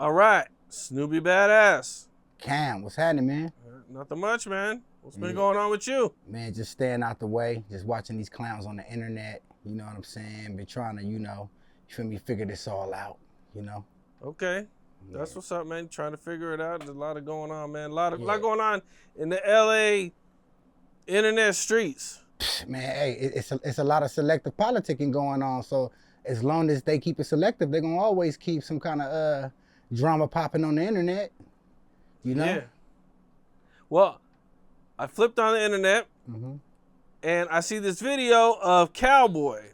All right, Snoopy Badazz. Cam, what's happening, man? Nothing much, man. What's been going on with you? Man, just staying out the way, just watching these clowns on the internet, you know what I'm saying? Been trying to, you feel me, figure this all out, you know? Okay. That's what's up, man. Trying to figure it out. There's a lot of going on, man. A lot going on in the LA internet streets. Man, hey, it's a lot of selective politicking going on, so as long as they keep it selective, they're gonna always keep some kind of drama popping on the internet, you know? Yeah. Well, I flipped on the internet Mm-hmm. and I see this video of Cowboy,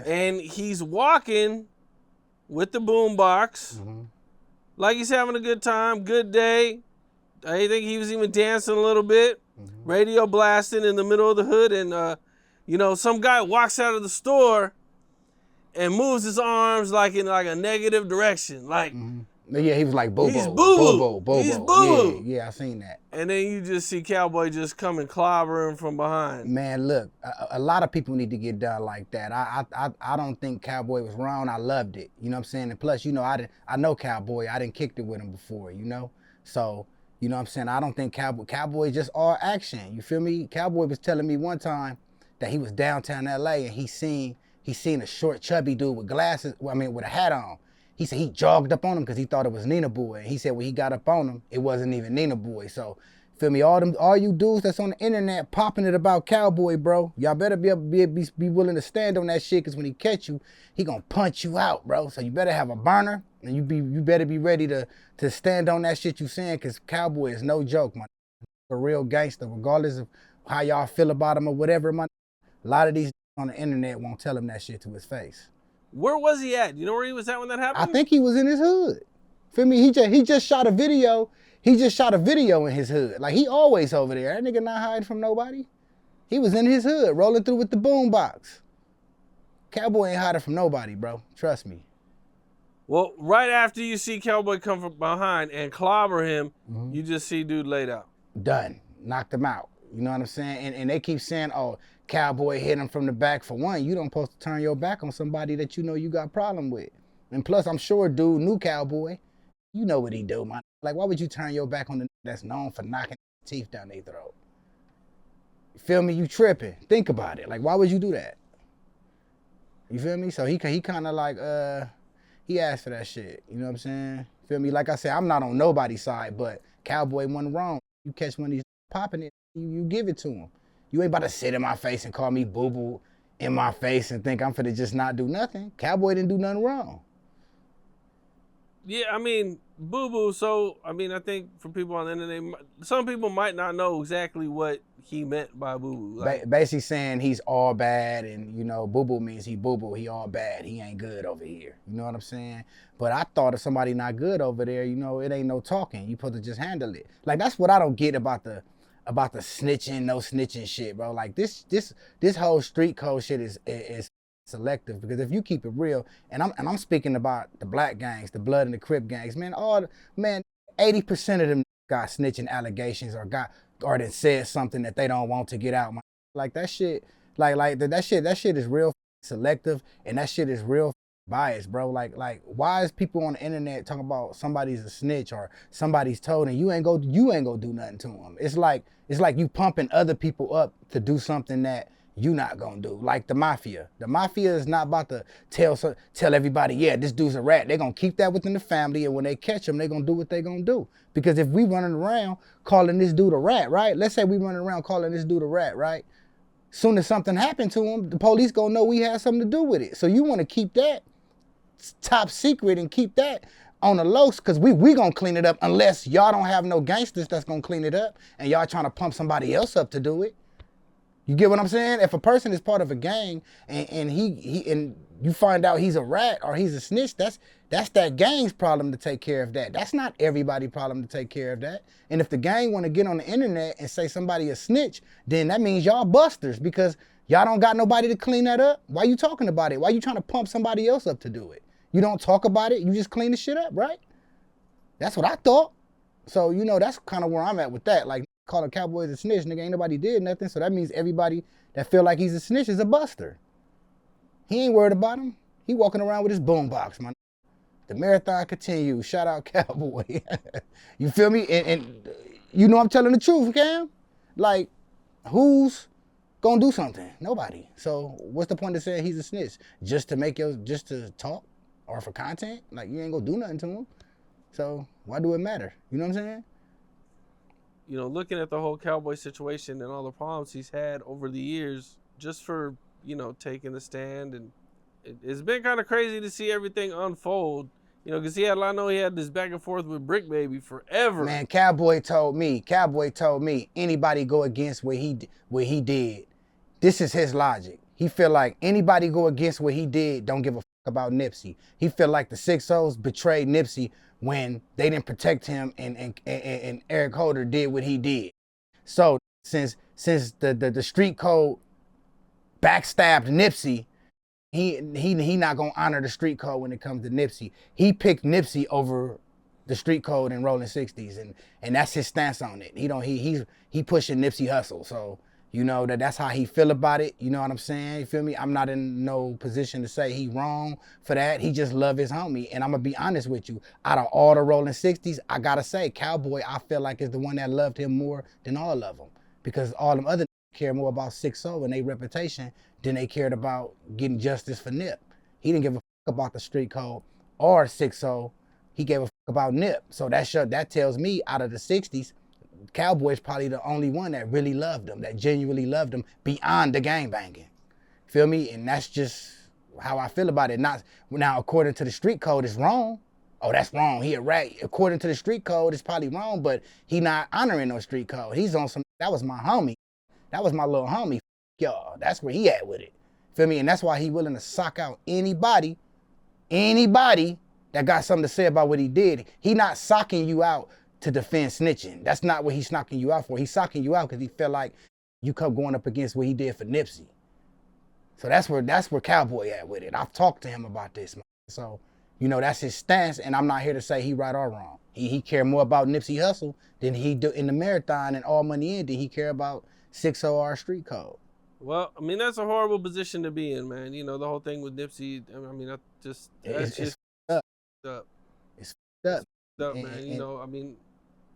and he's walking with the boombox, like he's having a good time, good day. I think he was even dancing a little bit, radio blasting in the middle of the hood, and some guy walks out of the store and moves his arms like in like a negative direction, like. Yeah, he was like Bobo. He's boo-boo. Bobo. He's boo-boo. Yeah, I seen that. And then you just see Cowboy just come and clobber him from behind. Man, look, a lot of people need to get done like that. I don't think Cowboy was wrong. I loved it. You know what I'm saying? And plus, I know Cowboy. I didn't kicked it with him before, you know? So, you know what I'm saying? I don't think Cowboy just all action. You feel me? Cowboy was telling me one time that he was downtown LA and he seen a short, chubby dude with glasses, with a hat on. He said he jogged up on him because he thought it was Nina Boy. And he said when he got up on him, it wasn't even Nina Boy. So, feel me? All you dudes that's on the internet popping it about Cowboy, bro, y'all better be willing to stand on that shit, because when he catch you, he gonna punch you out, bro. So you better have a burner, and you better be ready to stand on that shit you saying, because Cowboy is no joke, man. A real gangster, regardless of how y'all feel about him or whatever, man. A lot of these on the internet won't tell him that shit to his face. Where was he at? You know where he was at when that happened? I think he was in his hood. Feel me? He just shot a video. He just shot a video in his hood. Like, he always over there. That nigga not hiding from nobody. He was in his hood, rolling through with the boombox. Cowboy ain't hiding from nobody, bro. Trust me. Well, right after you see Cowboy come from behind and clobber him, you just see dude laid out. Done. Knocked him out. You know what I'm saying? And they keep saying, oh, Cowboy hit him from the back. For one, you don't supposed to turn your back on somebody that you know you got a problem with. And plus, I'm sure dude knew Cowboy. You know what he do, man. Like, why would you turn your back on the that's known for knocking teeth down their throat? You feel me? You tripping. Think about it. Like, why would you do that? You feel me? So he kind of like, he asked for that shit. You know what I'm saying? Feel me? Like I said, I'm not on nobody's side, but Cowboy wasn't wrong. You catch one of these popping it, you give it to him. You ain't about to sit in my face and call me boo-boo in my face and think I'm finna just not do nothing. Cowboy didn't do nothing wrong. Yeah, I mean, boo-boo, so, I think for people on the internet, some people might not know exactly what he meant by boo-boo. Like, basically saying he's all bad, and, boo-boo means he boo-boo, he all bad, he ain't good over here. You know what I'm saying? But I thought if somebody not good over there, it ain't no talking. You supposed to just handle it. Like, that's what I don't get about the snitching, no snitching shit, bro. Like, this whole street code shit is selective, because if you keep it real, and I'm speaking about the black gangs, the Blood and the Crip gangs, man, 80% of them got snitching allegations or then said something that they don't want to get out, man. Like, that shit, that shit is real selective, and that shit is real biased, bro. Like why is people on the internet talking about somebody's a snitch or somebody's told and you ain't go do nothing to them? It's like you pumping other people up to do something that you not gonna do. Like the mafia. The mafia is not about to tell everybody, yeah, this dude's a rat. They're gonna keep that within the family, and when they catch him, they're gonna do what they're gonna do. Because if we running around calling this dude a rat, right? Let's say we running around calling this dude a rat, right? Soon as something happened to him, the police gonna know we had something to do with it. So you wanna keep that top secret and keep that on the low, because we gonna clean it up unless y'all don't have no gangsters that's gonna clean it up and y'all trying to pump somebody else up to do it. You get what I'm saying? If a person is part of a gang and you find out he's a rat or he's a snitch, that's that gang's problem to take care of that. That's not everybody's problem to take care of that. And if the gang want to get on the internet and say somebody a snitch, then that means y'all busters, because y'all don't got nobody to clean that up. Why you talking about it? Why you trying to pump somebody else up to do it? You don't talk about it, you just clean the shit up, right? That's what I thought. So, that's kind of where I'm at with that. Like, calling Cowboys a snitch, nigga, ain't nobody did nothing, so that means everybody that feel like he's a snitch is a buster. He ain't worried about him. He walking around with his boombox, man. The marathon continues. Shout out Cowboy. You feel me? And you know I'm telling the truth, Cam. Like, who's gonna do something? Nobody. So what's the point of saying he's a snitch? Just to talk or for content? Like, you ain't gonna do nothing to him. So why do it matter? You know what I'm saying? You know, looking at the whole Cowboy situation and all the problems he's had over the years, just for, you know, taking the stand, and it's been kind of crazy to see everything unfold. You know, because I know he had this back and forth with Brick Baby forever. Man, Cowboy told me, anybody go against what he did. This is his logic. He feel like anybody go against what he did don't give a fuck about Nipsey. He feel like the 6-0s betrayed Nipsey when they didn't protect him, and Eric Holder did what he did. So since the street code backstabbed Nipsey, he not gonna honor the street code when it comes to Nipsey. He picked Nipsey over the street code and rolling 60s, and that's his stance on it. He pushing Nipsey Hussle. So you know that's how he feel about it. You know what I'm saying? You feel me? I'm not in no position to say he wrong for that. He just love his homie. And I'm gonna be honest with you. Out of all the rolling 60s, I gotta say Cowboy, I feel like is the one that loved him more than all of them, because all them other care more about 6-0 and their reputation than they cared about getting justice for Nip. He didn't give a fuck about the street code or 6-0. He gave a fuck about Nip. So that tells me out of the 60s, Cowboy's probably the only one that really loved him, that genuinely loved him beyond the gangbanging. Feel me? And that's just how I feel about it. Not now, according to the street code, it's wrong. Oh, that's wrong. He a rat. According to the street code, it's probably wrong, but he not honoring no street code. He's on some, that was my homie. That was my little homie. Y'all, that's where he at with it. Feel me? And that's why he willing to sock out anybody that got something to say about what he did. He not socking you out to defend snitching. That's not what he's knocking you out for. He's socking you out because he felt like you kept going up against what he did for Nipsey. So that's where Cowboy at with it. I've talked to him about this, man. So, you know, that's his stance, and I'm not here to say he right or wrong. He care more about Nipsey Hussle than he do in the marathon and All Money In than he care about 6-0 street code. Well, I mean, that's a horrible position to be in, man. You know, the whole thing with Nipsey, I mean, it's up. It's up, man. You know, I mean,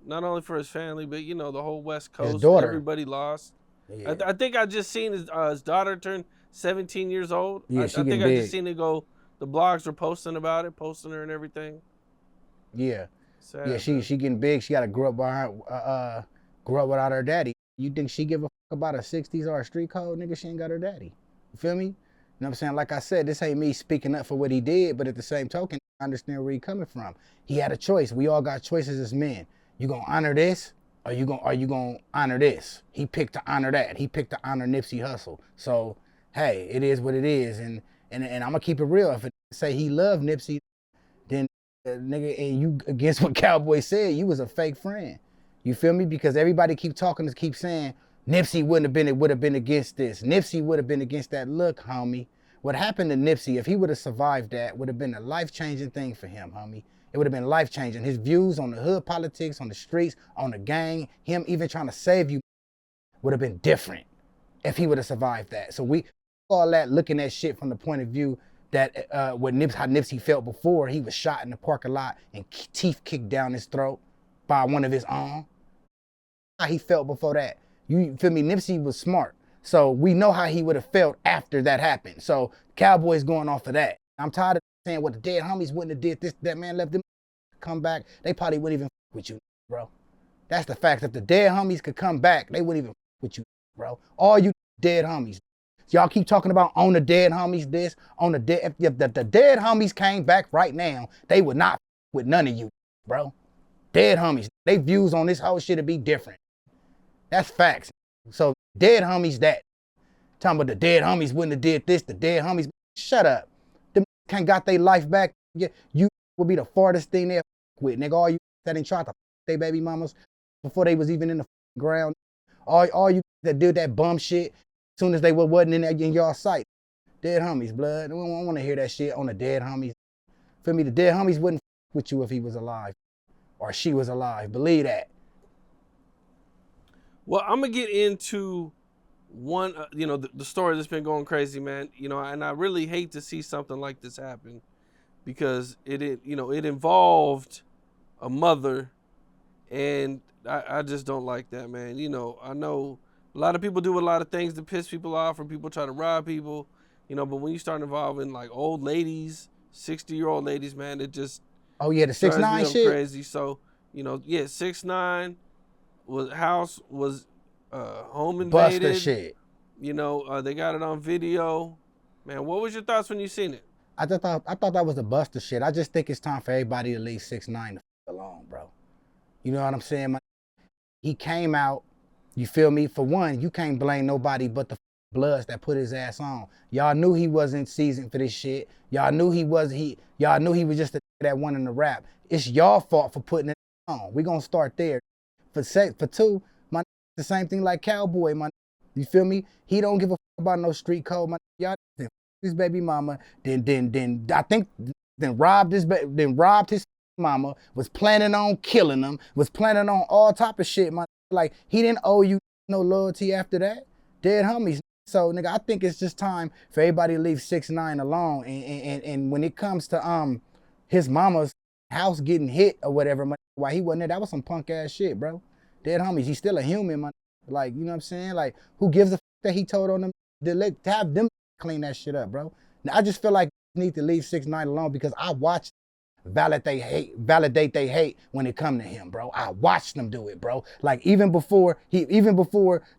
not only for his family, but, you know, the whole West Coast. His daughter. Everybody lost. Yeah. I think I just seen his daughter turn 17 years old. Yeah, I think I just seen it go, the blogs were posting about it, posting her and everything. Yeah. Sad, yeah, she getting big. She got to grow up without her daddy. You think she give a fuck about a 60s or a street code? Nigga, she ain't got her daddy. You feel me? You know what I'm saying? Like I said, this ain't me speaking up for what he did, but at the same token, I understand where he coming from. He had a choice. We all got choices as men. You gonna honor this, or you gonna honor this? He picked to honor that. He picked to honor Nipsey Hussle. So, hey, it is what it is. And I'm gonna keep it real. If it say he loved Nipsey, then nigga, and you against what Cowboy said, you was a fake friend. You feel me? Because everybody keep saying Nipsey would have been against this. Nipsey would have been against that. Look, homie, what happened to Nipsey, if he would have survived that, would have been a life-changing thing for him, homie. It would have been life-changing. His views on the hood politics, on the streets, on the gang, him even trying to save you would have been different if he would have survived that. So we all that looking at shit from the point of view that how Nipsey felt before he was shot in the parking lot and teeth kicked down his throat by one of his own. How he felt before that. You feel me? Nipsey was smart. So we know how he would have felt after that happened. So Cowboy's going off of that. I'm tired of saying what the dead homies wouldn't have did this, that man left them come back. They probably wouldn't even with you, bro. That's the fact. If the dead homies could come back, they wouldn't even with you, bro. All you dead homies. Y'all keep talking about on the dead homies this, on the dead. If the dead homies came back right now, they would not with none of you, bro. Dead homies. They views on this whole shit would be different. That's facts. So dead homies that. Talking about the dead homies wouldn't have did this, the dead homies. Shut up. Them can't got their life back. You would be the farthest thing they'll with. Nigga, all you that ain't tried to their baby mamas before they was even in the ground. All you that did that bum shit as soon as they wasn't in y'all sight. Dead homies, blood. I don't want to hear that shit on the dead homies. Feel me? The dead homies wouldn't with you if he was alive or she was alive. Believe that. Well, I'm going to get into one, the story that's been going crazy, man. And I really hate to see something like this happen because it involved a mother, and I just don't like that, man. I know a lot of people do a lot of things to piss people off, or people try to rob people, but when you start involving like old ladies, 60-year-old ladies, man, it just Oh yeah, the 6ix9ine shit. Crazy. So 6ix9ine house was home invaded. Buster shit. They got it on video. Man, what was your thoughts when you seen it? I thought that was the Buster shit. I just think it's time for everybody to leave 6ix9ine the f alone, bro. You know what I'm saying? He came out, you feel me? For one, you can't blame nobody but the Bloods that put his ass on. Y'all knew he wasn't seasoned for this shit. Y'all knew he was just that one in the rap. It's y'all fault for putting it on. We gonna start there. For two, the same thing like Cowboy, you feel me? He don't give a f about no street code, y'all his baby mama, then I think robbed his mama, was planning on killing him, was planning on all type of shit, like he didn't owe you no loyalty after that. Dead homies. So nigga, I think it's just time for everybody to leave 6ix9ine alone. And when it comes to his mama's house getting hit or whatever, why he wasn't there, that was some punk ass shit, bro. Dead homies, he's still a human, like, you know what I'm saying? Like, who gives a f that he told on them to have them clean that shit up, bro? Now, I just feel like you need to leave 6ix9ine alone because I watched validate they hate when it come to him, bro. I watched them do it, bro. Like even before the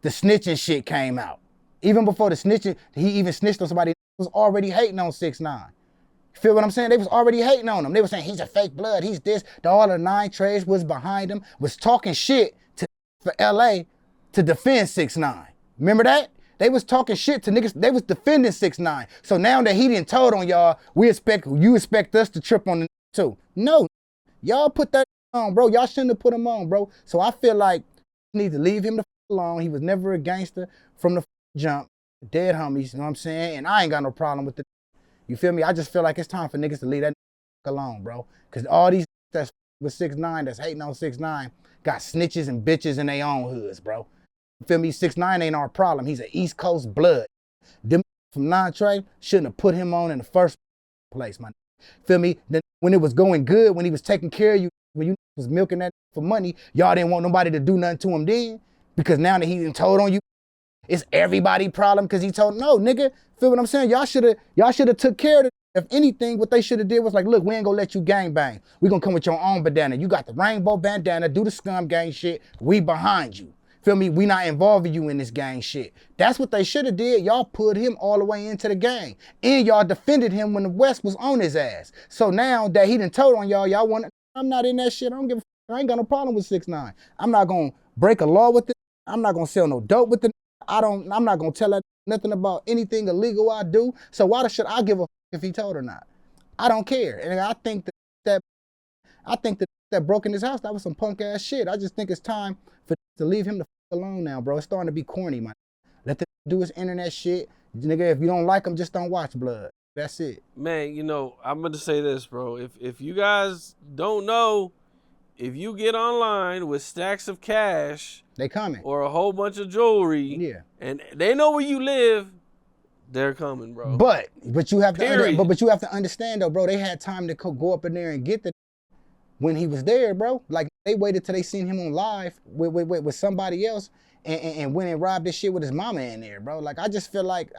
snitching shit came out, even before the snitching, he even snitched on somebody was already hating on 6ix9ine. Feel what I'm saying? They was already hating on him. They were saying he's a fake blood, he's this. All the 9 trades was behind him, was talking shit for LA to defend 6ix9ine. Remember that? They was talking shit to niggas. They was defending 6ix9ine. So now that he didn't told on y'all, you expect us to trip on the too. No, y'all put that on, bro. Y'all shouldn't have put him on, bro. So I feel like you need to leave him the alone. He was never a gangster from the jump. Dead homies, you know what I'm saying? And I ain't got no problem with it. You feel me? I just feel like it's time for niggas to leave that alone, bro. Because all these that's with 6ix9ine, that's hating on 6ix9ine, got snitches and bitches in their own hoods, bro. You feel me? 6ix9ine ain't our problem. He's an East Coast blood. Them from 9 Trey shouldn't have put him on in the first place, man. Feel me? Then when it was going good, when he was taking care of you, when you was milking that for money, y'all didn't want nobody to do nothing to him then. Because now that he done told on you, it's everybody's problem because he told, no, nigga. Feel what I'm saying? Y'all should have took care of it. If anything, what they should have did was like, look, we ain't gonna let you gang bang. We gonna come with your own bandana. You got the rainbow bandana, do the scum gang shit. We behind you. Feel me? We not involving you in this gang shit. That's what they should have did. Y'all put him all the way into the gang. And y'all defended him when the West was on his ass. So now that he done told on y'all want to, I'm not in that shit. I don't give a f. I ain't got no problem with 6ix9ine. I'm not gonna break a law with it. I'm not gonna sell no dope with it. I'm not gonna tell her nothing about anything illegal I do. So why should I give a f if he told or not? I don't care. And I think that broke in his house, that was some punk ass shit. I just think it's time to leave him the f alone now, bro. It's starting to be corny, man. Let them do his internet shit. Nigga, if you don't like him, just don't watch Blood. That's it. Man, I'm going to say this, bro. If you guys don't know, if you get online with stacks of cash, they coming. Or a whole bunch of jewelry, yeah, and they know where you live, they're coming, bro. But you have to understand though, bro. They had time to go up in there and get the when he was there, bro. Like they waited till they seen him on live with somebody else and went and robbed this shit with his mama in there, bro. Like I just feel like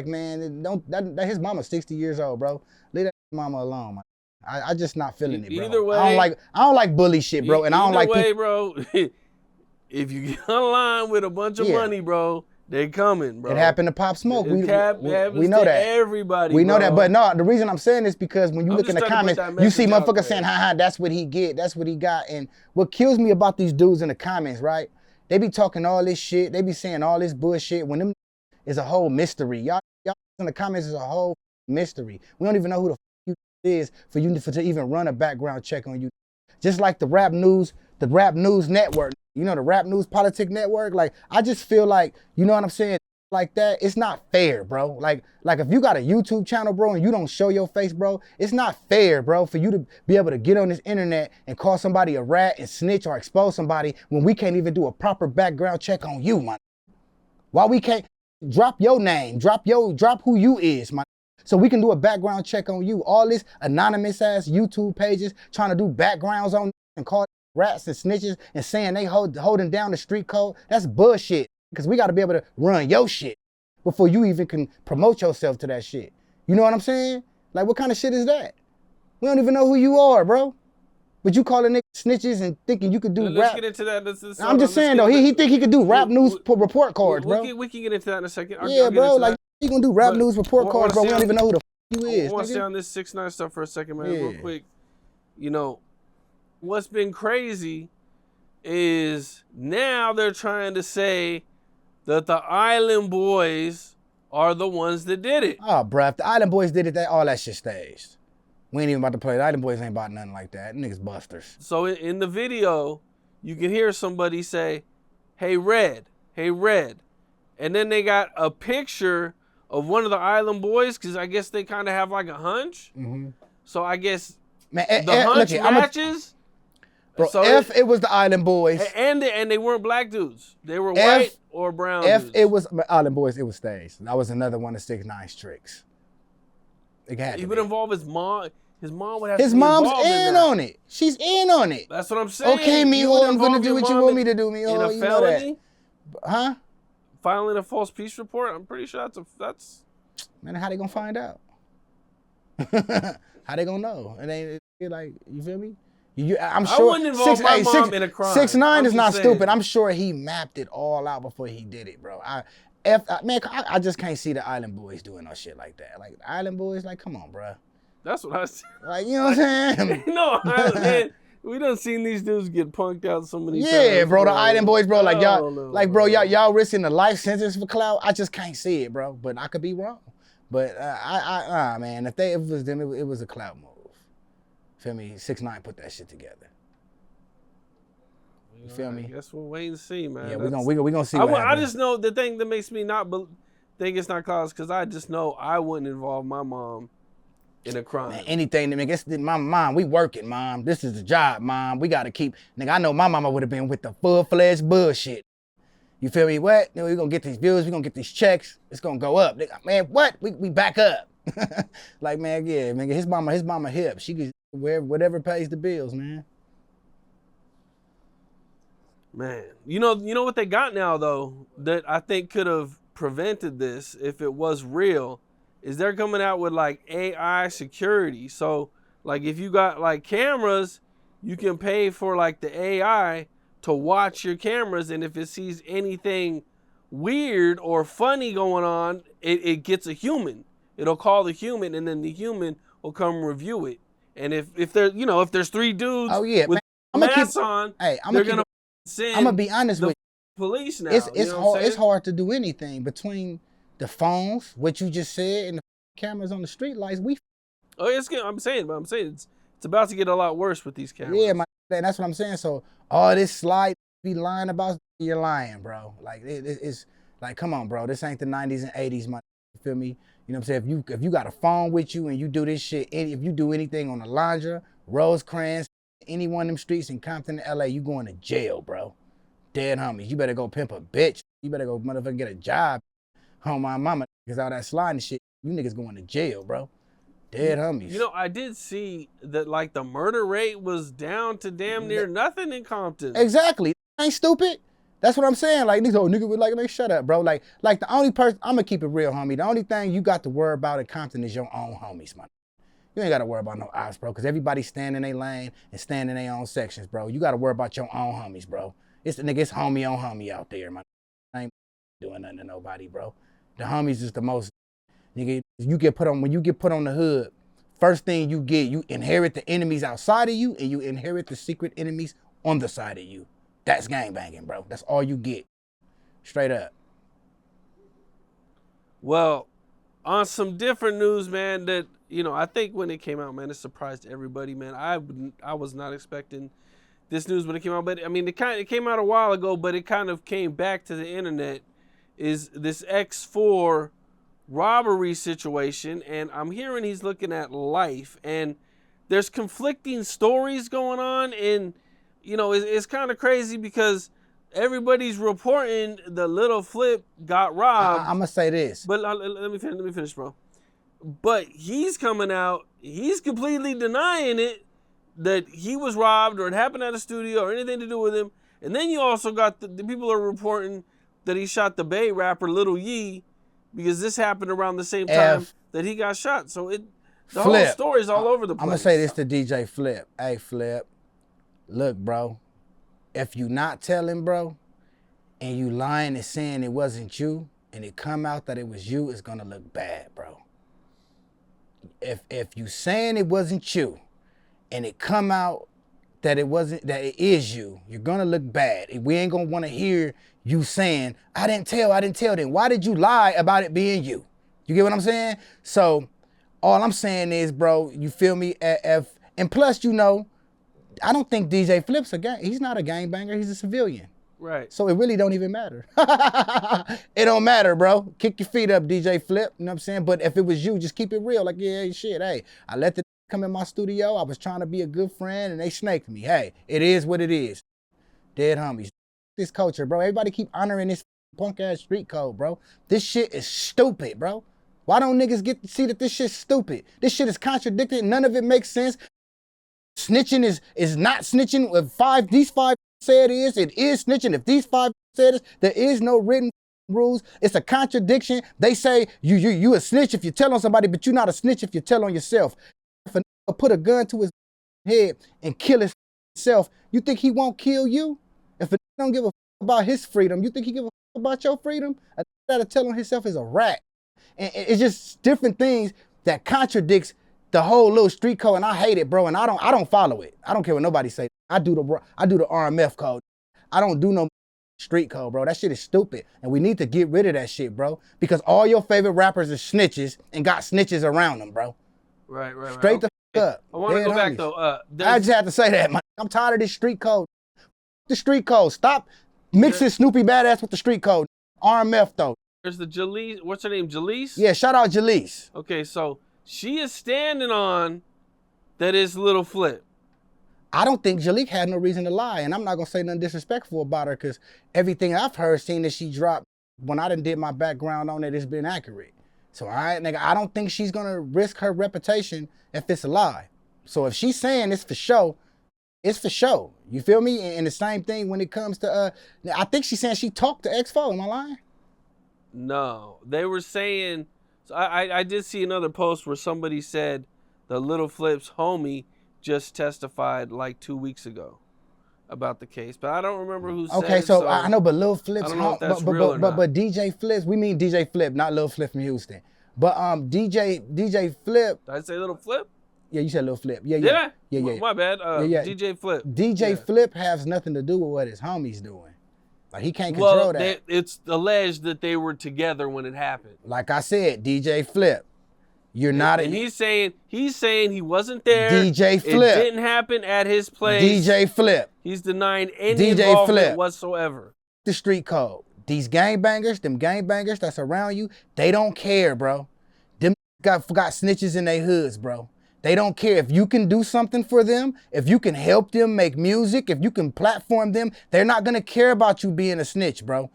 man, that his mama's 60 years old, bro. Leave that mama alone, man. I just not feeling it, bro. Either way, I don't like bully shit, bro. And I don't like bro. If you get online with a bunch of money, bro, they coming, bro. It happened to Pop Smoke. We know that. Everybody, we know bro. that. But no, the reason I'm saying this because when you look in the comments, you see motherfuckers saying, haha, that's what he get, that's what he got. And what kills me about these dudes in the comments, right? They be talking all this shit. They be saying all this bullshit when them is a whole mystery. Y'all in the comments is a whole mystery. We don't even know who the you is for you to even run a background check on you. Just like the Rap News Network. You know, the Rap News Politic Network. Like, I just feel like, you know what I'm saying? Like that, it's not fair, bro. Like if you got a YouTube channel, bro, and you don't show your face, bro, it's not fair, bro, for you to be able to get on this internet and call somebody a rat and snitch or expose somebody when we can't even do a proper background check on you, man. Why we can't drop your name, drop who you is, man. So we can do a background check on you. All this anonymous ass YouTube pages trying to do backgrounds on and call rats and snitches and saying they holding down the street code. That's bullshit. Because we got to be able to run your shit before you even can promote yourself to that shit. You know what I'm saying? Like, what kind of shit is that? We don't even know who you are, bro. But you calling niggas snitches and thinking you could do rap. Let's get into that. I'm just saying, though, he think he could do rap news report cards, bro. We can get into that in a second. Yeah, bro, like, he gonna do rap news report cards, bro. We don't even know who the f you is. I want to stay on this 6ix9ine stuff for a second, man, Yeah. real quick. You know, what's been crazy is now they're trying to say that the Island Boys are the ones that did it. Oh, bruh, if the Island Boys did it, all that shit staged. We ain't even about to play. The Island Boys ain't about nothing like that. Niggas busters. So in the video, you can hear somebody say, hey, Red. And then they got a picture of one of the Island Boys, because I guess they kind of have like a hunch. Mm-hmm. So I guess man, the hunch matches. Bro, so if it was the Island Boys. And they weren't black dudes. They were white or brown if dudes. It was Island Boys, it was staged. That was another one of 6ix9ine's tricks. He would involve his mom. His mom would have his to be mom's in on it. She's in on it. That's what I'm saying. Okay, mijo, I'm gonna do what you want me to do, mijo. In a you felony? Know that. Huh? Filing a false peace report? I'm pretty sure that's... Man, how they gonna find out? How they gonna know? It ain't like, you feel me? I'm sure. I wouldn't involve my mom in a crime. 6ix9ine is not saying. stupid. I'm sure he mapped it all out before he did it, bro. I just can't see the Island Boys doing no shit like that. Like, the Island Boys, like, come on, bro. That's what I said. Like, you know what I'm saying? No, man, we done seen these dudes get punked out so many times. Yeah, bro, the Island Boys, bro, like y'all, bro, y'all risking the life sentence for clout. I just can't see it, bro. But I could be wrong. But man, if it was them, it was a clout move. Feel me? 6ix9ine put that shit together. You feel me? I guess we'll wait and see, man. Yeah, we're gonna see. I just know the thing that makes me not think it's not cause, because I just know I wouldn't involve my mom in a crime. Man, anything that make it's my mom, we working, mom. This is the job, mom. We gotta keep. Nigga, I know my mama would have been with the full-fledged bullshit. You feel me? What? We're gonna get these views, we're gonna get these checks, it's gonna go up. Nigga, man, what? We back up. Like, man, yeah, man, his mama hip. She could wear whatever pays the bills, man. Man, you know what they got now, though, that I think could have prevented this if it was real, is they're coming out with like AI security. So like if you got like cameras, you can pay for like the AI to watch your cameras, and if it sees anything weird or funny going on, it gets a human. It'll call the human, and then the human will come review it. And if there, if there's 3 dudes with masks on, they're gonna send. I'm gonna be honest with you. Police now. It's hard. It's hard to do anything between the phones, what you just said, and the cameras on the street lights. I'm saying it's about to get a lot worse with these cameras. Yeah, that's what I'm saying. So all this slide be lying about, you're lying, bro. Like it's like, come on, bro. This ain't the 90s and 80s, my. You feel me? You know what I'm saying? If you got a phone with you and you do this shit, if you do anything on the Alondra, Rosecrans, any one of them streets in Compton, LA, you going to jail, bro. Dead homies. You better go pimp a bitch. You better go motherfucking get a job. Home my mama, because all that sliding shit, you niggas going to jail, bro. Dead homies. I did see that like the murder rate was down to damn near nothing in Compton. Exactly. Ain't stupid. That's what I'm saying. Like, nigga would like, shut up, bro. Like the only person, I'm gonna keep it real, homie. The only thing you got to worry about in Compton is your own homies, man. You ain't got to worry about no ops, bro, because everybody stand in their lane and stand in their own sections, bro. You got to worry about your own homies, bro. It's homie on homie out there, man. I ain't doing nothing to nobody, bro. The homies is the most, nigga, when you get put on the hood, first thing you get, you inherit the enemies outside of you, and you inherit the secret enemies on the side of you. That's gangbanging, bro. That's all you get. Straight up. Well, on some different news, man, that, I think when it came out, man, it surprised everybody, man. I was not expecting this news when it came out, but I mean, it came out a while ago, but it kind of came back to the internet, is this X4 robbery situation, and I'm hearing he's looking at life, and there's conflicting stories going on, and it's kind of crazy because everybody's reporting the little Flip got robbed. I'm gonna say this, but let me finish, bro. But he's coming out, he's completely denying it, that he was robbed or it happened at a studio or anything to do with him. And then you also got the people are reporting that he shot the Bay rapper Lil Yee because this happened around the same time that he got shot. So the whole story's all over the place. I'm gonna say this to DJ Flip. Hey Flip, look bro, if you not telling bro, and you lying and saying it wasn't you, and it come out that it was you, it's gonna look bad, bro. If you saying it wasn't you, and it come out that it is you, you're gonna look bad. We ain't gonna wanna hear you saying, I didn't tell them. Why did you lie about it being you? You get what I'm saying? So all I'm saying is, bro, you feel me? And plus, you know, I don't think DJ Flip's he's not a gangbanger, he's a civilian. Right. So it really don't even matter. It don't matter, bro. Kick your feet up, DJ Flip. You know what I'm saying? But if it was you, just keep it real. Like, yeah, shit, hey, I let the come in my studio. I was trying to be a good friend and they snaked me. Hey, it is what it is. Dead homies. This culture, bro. Everybody keep honoring this punk ass street code, bro. This shit is stupid, bro. Why don't niggas get to see that this shit's stupid? This shit is contradicted. None of it makes sense. Snitching is not snitching. If these five say it is snitching. If these five say it is, there is no written rules. It's a contradiction. They say you a snitch if you tell on somebody, but you're not a snitch if you tell on yourself. If a nigga put a gun to his head and kill himself, you think he won't kill you? If a nigga don't give a about his freedom, you think he give a about your freedom? A nigga that'll tell on himself is a rat. And it's just different things that contradicts the whole little street code, and I hate it, bro. And I don't follow it. I don't care what nobody say. I do the RMF code. I don't do no street code, bro. That shit is stupid, and we need to get rid of that shit, bro. Because all your favorite rappers are snitches and got snitches around them, bro. Right. Straight the fuck up. I want to go back though. I just had to say that, man. I'm tired of this street code. The street code. Stop mixing Snoopy Badazz with the street code. RMF though. There's the Jalise. What's her name? Jalise? Yeah, shout out Jalise. Okay, so she is standing on that is Little Flip. I don't think Jalike had no reason to lie, and I'm not gonna say nothing disrespectful about her, because everything I've heard, seen that she dropped when I done did my background on it, it's been accurate. So I don't think she's gonna risk her reputation if it's a lie. So if she's saying it's for show, it's for show. You feel me? And the same thing when it comes to I think she's saying she talked to X4. Am I lying? No, they were saying. So I did see another post where somebody said the Little Flip's homie just testified like 2 weeks ago about the case, but I don't remember who said it. Okay, so I know, but Lil Flip's I don't know if that's real or not. But DJ Flips, we mean DJ Flip, not Lil Flip from Houston. But DJ Flip. Did I say Little Flip? Yeah, you said Lil Flip. Yeah. Did I? Yeah. My bad. DJ Flip. DJ Flip has nothing to do with what his homie's doing. Like, he can't control that. It's alleged that they were together when it happened. Like I said, DJ Flip, you're not. And he's saying he wasn't there. DJ Flip. It didn't happen at his place. DJ Flip. He's denying any involvement whatsoever. The street code. These gangbangers that's around you, they don't care, bro. Them got snitches in their hoods, bro. They don't care. If you can do something for them, if you can help them make music, if you can platform them, they're not gonna care about you being a snitch, bro.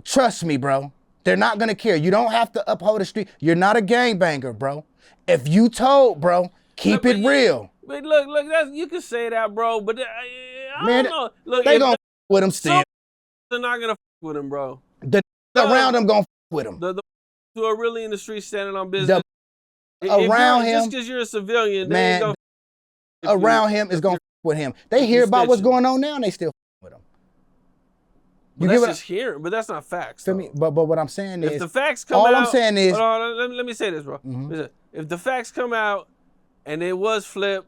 Trust me, bro. They're not gonna care. You don't have to uphold the street. You're not a gangbanger, bro. If you told, bro, keep it real. But look, you can say that, bro, but I don't know. Look, they gonna with him still. They're not gonna with him, bro. The around him gonna with him. The who are really in the street standing on business. Around him, just because you're a civilian, man, around him is gonna with him. They hear about what's going on now, and they still with him. Well, that's just hearing, but that's not facts. Feel me? But what I'm saying is, if the facts come out, all I'm saying is, hold on, let me say this, bro. Listen, if the facts come out and it was Flip,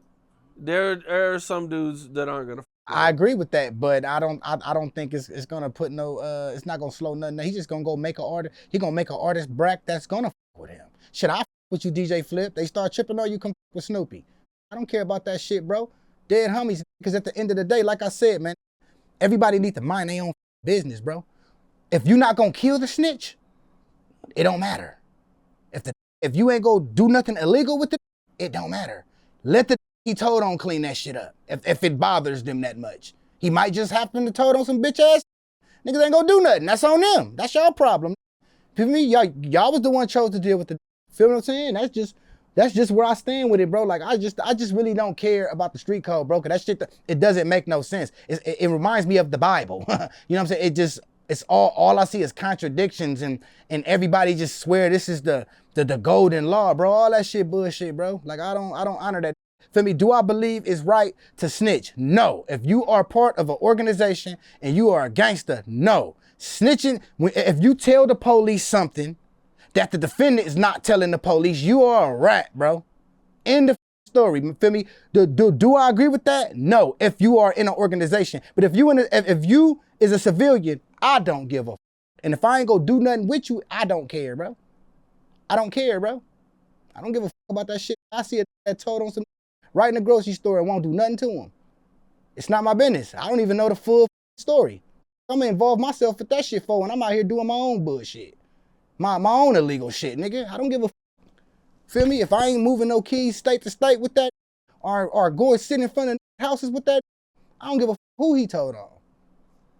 there are some dudes that aren't gonna. I agree with that, but I don't think it's gonna put no. It's not gonna slow nothing. He's just gonna go make an artist. He gonna make an artist brack that's gonna with him. Should I with you, DJ Flip? They start tripping on you, come with Snoopy. I don't care about that shit, bro. Dead homies, because at the end of the day, like I said, man, everybody need to mind their own business, bro. If you not gonna kill the snitch, it don't matter. If you ain't gonna do nothing illegal with it, it don't matter. Let the he told on clean that shit up. If it bothers them that much, he might just happen to told on some bitch ass niggas ain't gonna do nothing. That's on them. That's y'all problem. For me, y'all was the one chose to deal with the Feel what I'm saying? That's just where I stand with it, bro. Like I just really don't care about the street code, bro. Cause that shit, it doesn't make no sense. It reminds me of the Bible. You know what I'm saying? It's all I see is contradictions and everybody just swear this is the golden law, bro. All that shit bullshit, bro. Like I don't honor that. Feel me? Do I believe it's right to snitch? No. If you are part of an organization and you are a gangster, no. Snitching, if you tell the police something that the defendant is not telling the police, you are a rat, bro. End of story. Feel me? Do I agree with that? No. If you are in an organization, but if you is a civilian, I don't give a f. And if I ain't gonna do nothing with you, I don't care, bro. I don't care, bro. I don't give a f about that shit. I see that told on some right in the grocery store and won't do nothing to him. It's not my business. I don't even know the full story. I'm gonna involve myself with that shit for when I'm out here doing my own bullshit. My own illegal shit, nigga. I don't give a f. Feel me? If I ain't moving no keys state to state with that, or going sit in front of houses with that, I don't give a f who he told on.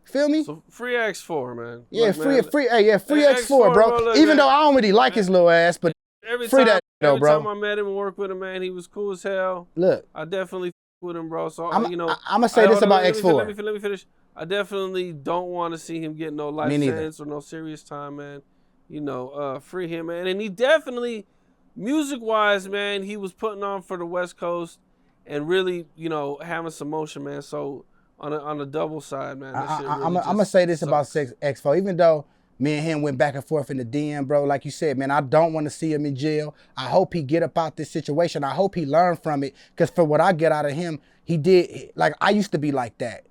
Feel me? So free X4, man. Yeah, like, free X4, bro. Look, Even man, though I don't really like his little ass, but every free time, that though, every bro. time I met him and worked with him, man, he was cool as hell. Look, I definitely with him, bro. So I'm you know, I'm gonna say this about X4. Let me finish. I definitely don't want to see him get no life sentence or no serious time, man. You know, free him, man. And he definitely, music-wise, man, he was putting on for the West Coast and really, you know, having some motion, man. So on a double side, man. I'm gonna say this about X4. Even though me and him went back and forth in the DM, bro, like you said, man, I don't want to see him in jail. I hope he get up out this situation. I hope he learned from it. Because for what I get out of him, he did, like, I used to be like that.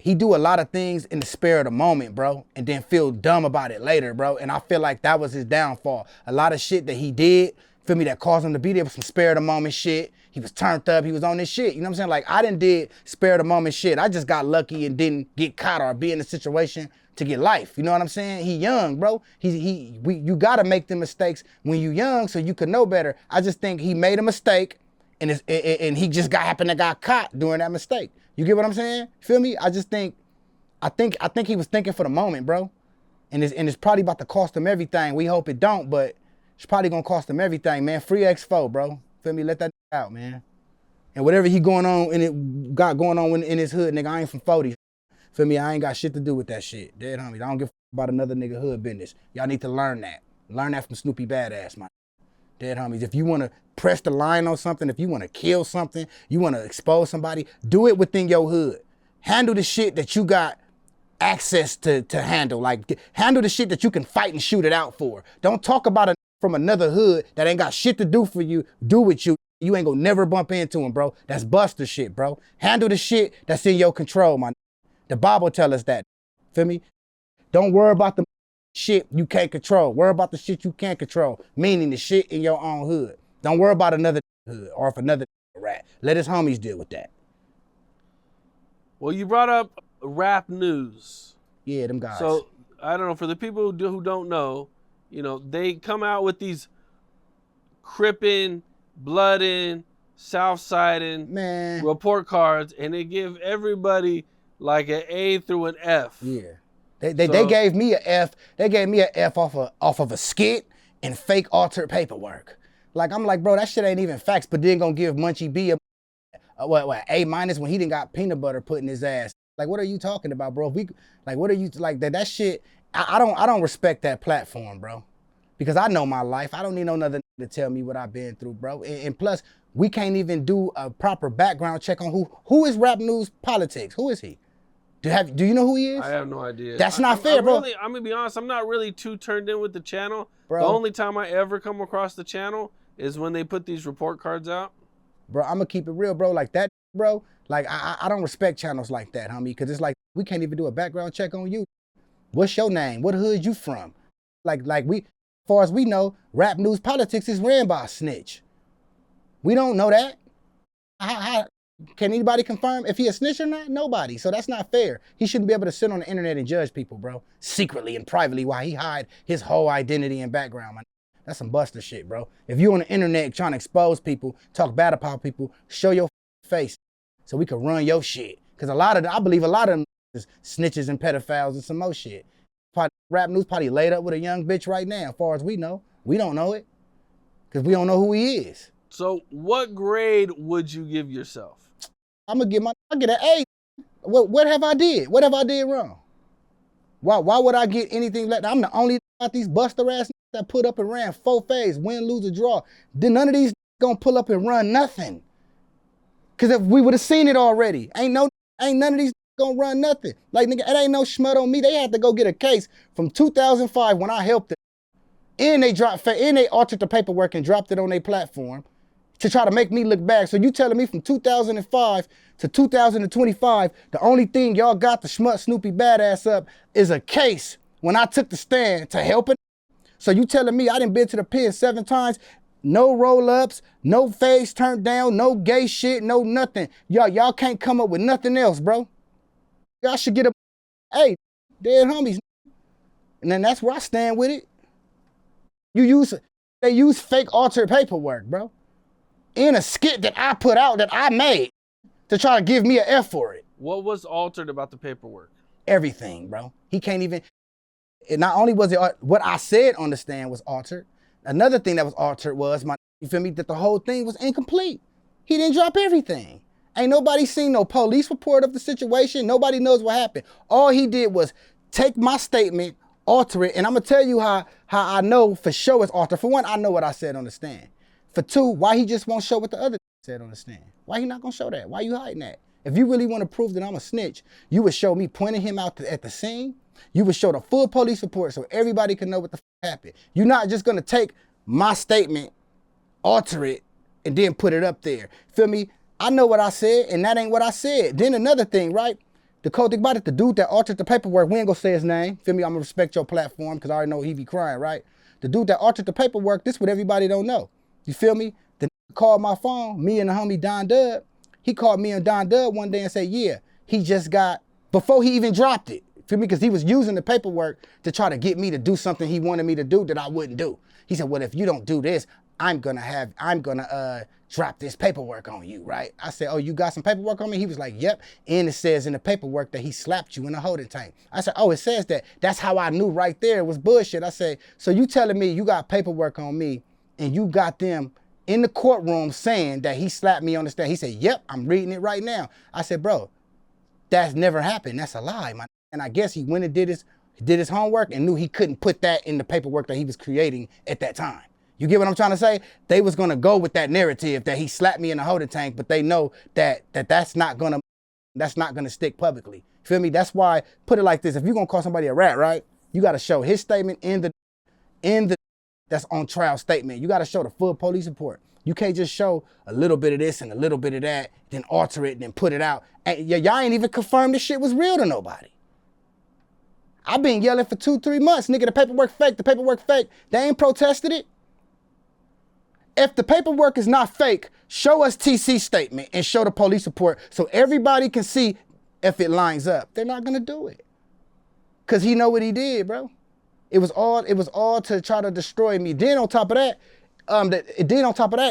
He do a lot of things in the spare of the moment, bro, and then feel dumb about it later, bro. And I feel like that was his downfall. A lot of shit that he did, feel me, that caused him to be there was some spare of the moment shit. He was turned up, he was on this shit. You know what I'm saying? Like, I did spare of the moment shit. I just got lucky and didn't get caught or be in a situation to get life. You know what I'm saying? He young, bro. You gotta make the mistakes when you young so you can know better. I just think he made a mistake and he just happened to got caught doing that mistake. You get what I'm saying? Feel me? I think he was thinking for the moment, bro. And it's probably about to cost him everything. We hope it don't, but it's probably gonna cost him everything, man. Free X4, bro. Feel me? Let that out, man. And whatever he going on in his hood, nigga, I ain't from 40. Feel me? I ain't got shit to do with that shit. Dead homies. I don't give a f about another nigga hood business. Y'all need to learn that. Learn that from Snoopy Badazz, man. Dead homies. If you want to press the line on something, if you want to kill something, you want to expose somebody, do it within your hood. Handle the shit that you got access to handle. Like, handle the shit that you can fight and shoot it out for. Don't talk about it from another hood that ain't got shit to do for you, do with you. You ain't gonna never bump into him, bro. That's buster shit, bro. Handle the shit that's in your control, man. The Bible tell us that. Feel me? Don't worry about the shit you can't control. Worry about the shit you can't control, meaning the shit in your own hood. Don't worry about another hood or if another rat. Let his homies deal with that. Well, you brought up rap news. Yeah, them guys. So, I don't know, for the people who don't know, you know, they come out with these Crippin', Bloodin', Southsidin' man report cards, and they give everybody like an A through an F. Yeah. They gave me a F. They gave me an F off of a skit and fake altered paperwork. Like, I'm like, bro, that shit ain't even facts, but then gonna give Munchie B a A- when he didn't got peanut butter put in his ass. Like, what are you talking about, bro? What are you, like, that shit, I don't respect that platform, bro. Because I know my life. I don't need no other to tell me what I've been through, bro. And plus, we can't even do a proper background check on who is Rap News Politics. Who is he? Do you know who he is? I have no idea. That's not fair, bro. I'm gonna be honest. I'm not really too turned in with the channel. Bro. The only time I ever come across the channel is when they put these report cards out. Bro, I'm gonna keep it real, bro. Like that, bro. Like I don't respect channels like that, homie. Because it's like we can't even do a background check on you. What's your name? What hood you from? Like we, as far as we know, Rap News Politics is ran by a snitch. We don't know that. How can anybody confirm if he a snitch or not? Nobody. So that's not fair. He shouldn't be able to sit on the internet and judge people, bro. Secretly and privately while he hide his whole identity and background, man. That's some buster shit, bro. If you on the internet trying to expose people, talk bad about people, show your face so we can run your shit. Because I believe a lot of them is snitches and pedophiles and some more shit. Rap News probably laid up with a young bitch right now, as far as we know. We don't know it. because we don't know who he is. So what grade would you give yourself? I'll get an A. What have I did? What have I did wrong? Why would I get anything like that? I'm the only out these buster ass that put up and ran 4 phase, win, lose, or draw. Then none of these gonna pull up and run nothing. Cause if we would have seen it already, ain't none of these gonna run nothing. Like nigga, it ain't no schmut on me. They had to go get a case from 2005 when I helped them. And they altered the paperwork and dropped it on their platform to try to make me look bad. So you telling me from 2005 to 2025, the only thing y'all got the schmut Snoopy Badazz up is a case when I took the stand to help it. So you telling me I done been to the pen 7 times, no roll-ups, no face turned down, no gay shit, no nothing. Y'all can't come up with nothing else, bro. Y'all should get a, hey, dead homies. And then that's where I stand with it. They use fake altered paperwork, bro. In a skit that I put out, that I made, to try to give me an F for it. What was altered about the paperwork? Everything, bro. He can't even, not only was it, what I said on the stand was altered, another thing that was altered was, you feel me, that the whole thing was incomplete. He didn't drop everything. Ain't nobody seen no police report of the situation. Nobody knows what happened. All he did was take my statement, alter it, and I'm gonna tell you how I know for sure it's altered. For one, I know what I said on the stand. For two, why he just won't show what the other said on the stand? Why he not gonna show that? Why you hiding that? If you really want to prove that I'm a snitch, you would show me pointing him out at the scene. You would show the full police report so everybody can know what the happened. You're not just gonna take my statement, alter it, and then put it up there. Feel me? I know what I said, and that ain't what I said. Then another thing, right? The cold thing about it, the dude that altered the paperwork, we ain't gonna say his name. Feel me? I'm gonna respect your platform because I already know he be crying, right? The dude that altered the paperwork, this what everybody don't know. You feel me? The called my phone, me and the homie Don Dub. He called me and Don Dub one day and said, yeah, he just got, before he even dropped it, feel me? Because he was using the paperwork to try to get me to do something he wanted me to do that I wouldn't do. He said, well, if you don't do this, I'm gonna drop this paperwork on you, right? I said, oh, you got some paperwork on me? He was like, yep. And it says in the paperwork that he slapped you in a holding tank. I said, oh, it says that. That's how I knew right there. It was bullshit. I said, so you telling me you got paperwork on me and you got them in the courtroom saying that he slapped me on the stand? He said, yep, I'm reading it right now. I said, bro, that's never happened. That's a lie, man. And I guess he went and did his homework and knew he couldn't put that in the paperwork that he was creating at that time. You get what I'm trying to say? They was gonna go with that narrative that he slapped me in the holding tank, but they know that's not gonna stick publicly. Feel me? That's why, put it like this, if you're gonna call somebody a rat, right? You gotta show his statement in the that's on trial statement. You gotta show the full police report. You can't just show a little bit of this and a little bit of that, then alter it and then put it out. And y'all ain't even confirmed this shit was real to nobody. I've been yelling for 2-3 months, nigga, the paperwork fake. They ain't protested it. If the paperwork is not fake, show us TC statement and show the police report so everybody can see if it lines up. They're not gonna do it. Cause he know what he did, bro. It was all to try to destroy me. Then on top of that,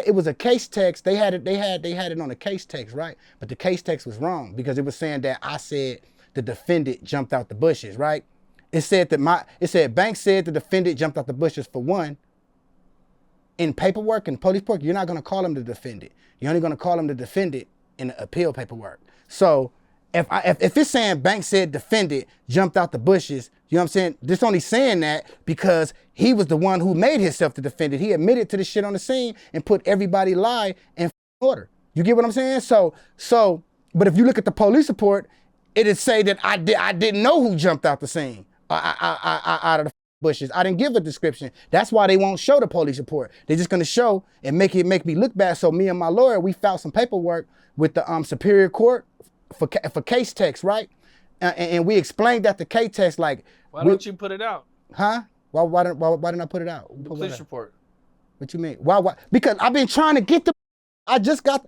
it was a case text. They had it on a case text, right? But the case text was wrong because it was saying that I said the defendant jumped out the bushes, right? It said Banks said the defendant jumped out the bushes for one. In paperwork and police report, you're not gonna call him the defendant. You're only gonna call him the defendant in the appeal paperwork. So if it's saying Banks said defendant jumped out the bushes, you know what I'm saying? This only saying that because he was the one who made himself the defendant. He admitted to the shit on the scene and put everybody lie in order. You get what I'm saying? So, but if you look at the police report, it'd say that I didn't know who jumped out the scene, out of the bushes. I didn't give a description. That's why they won't show the police report. They're just gonna show and make me look bad. So me and my lawyer, we filed some paperwork with the Superior Court for case text, right? And we explained that the case text, like, why don't you put it out? Huh? Why didn't I put it out? The police report. What you mean? Why? Because I've been trying to get I just got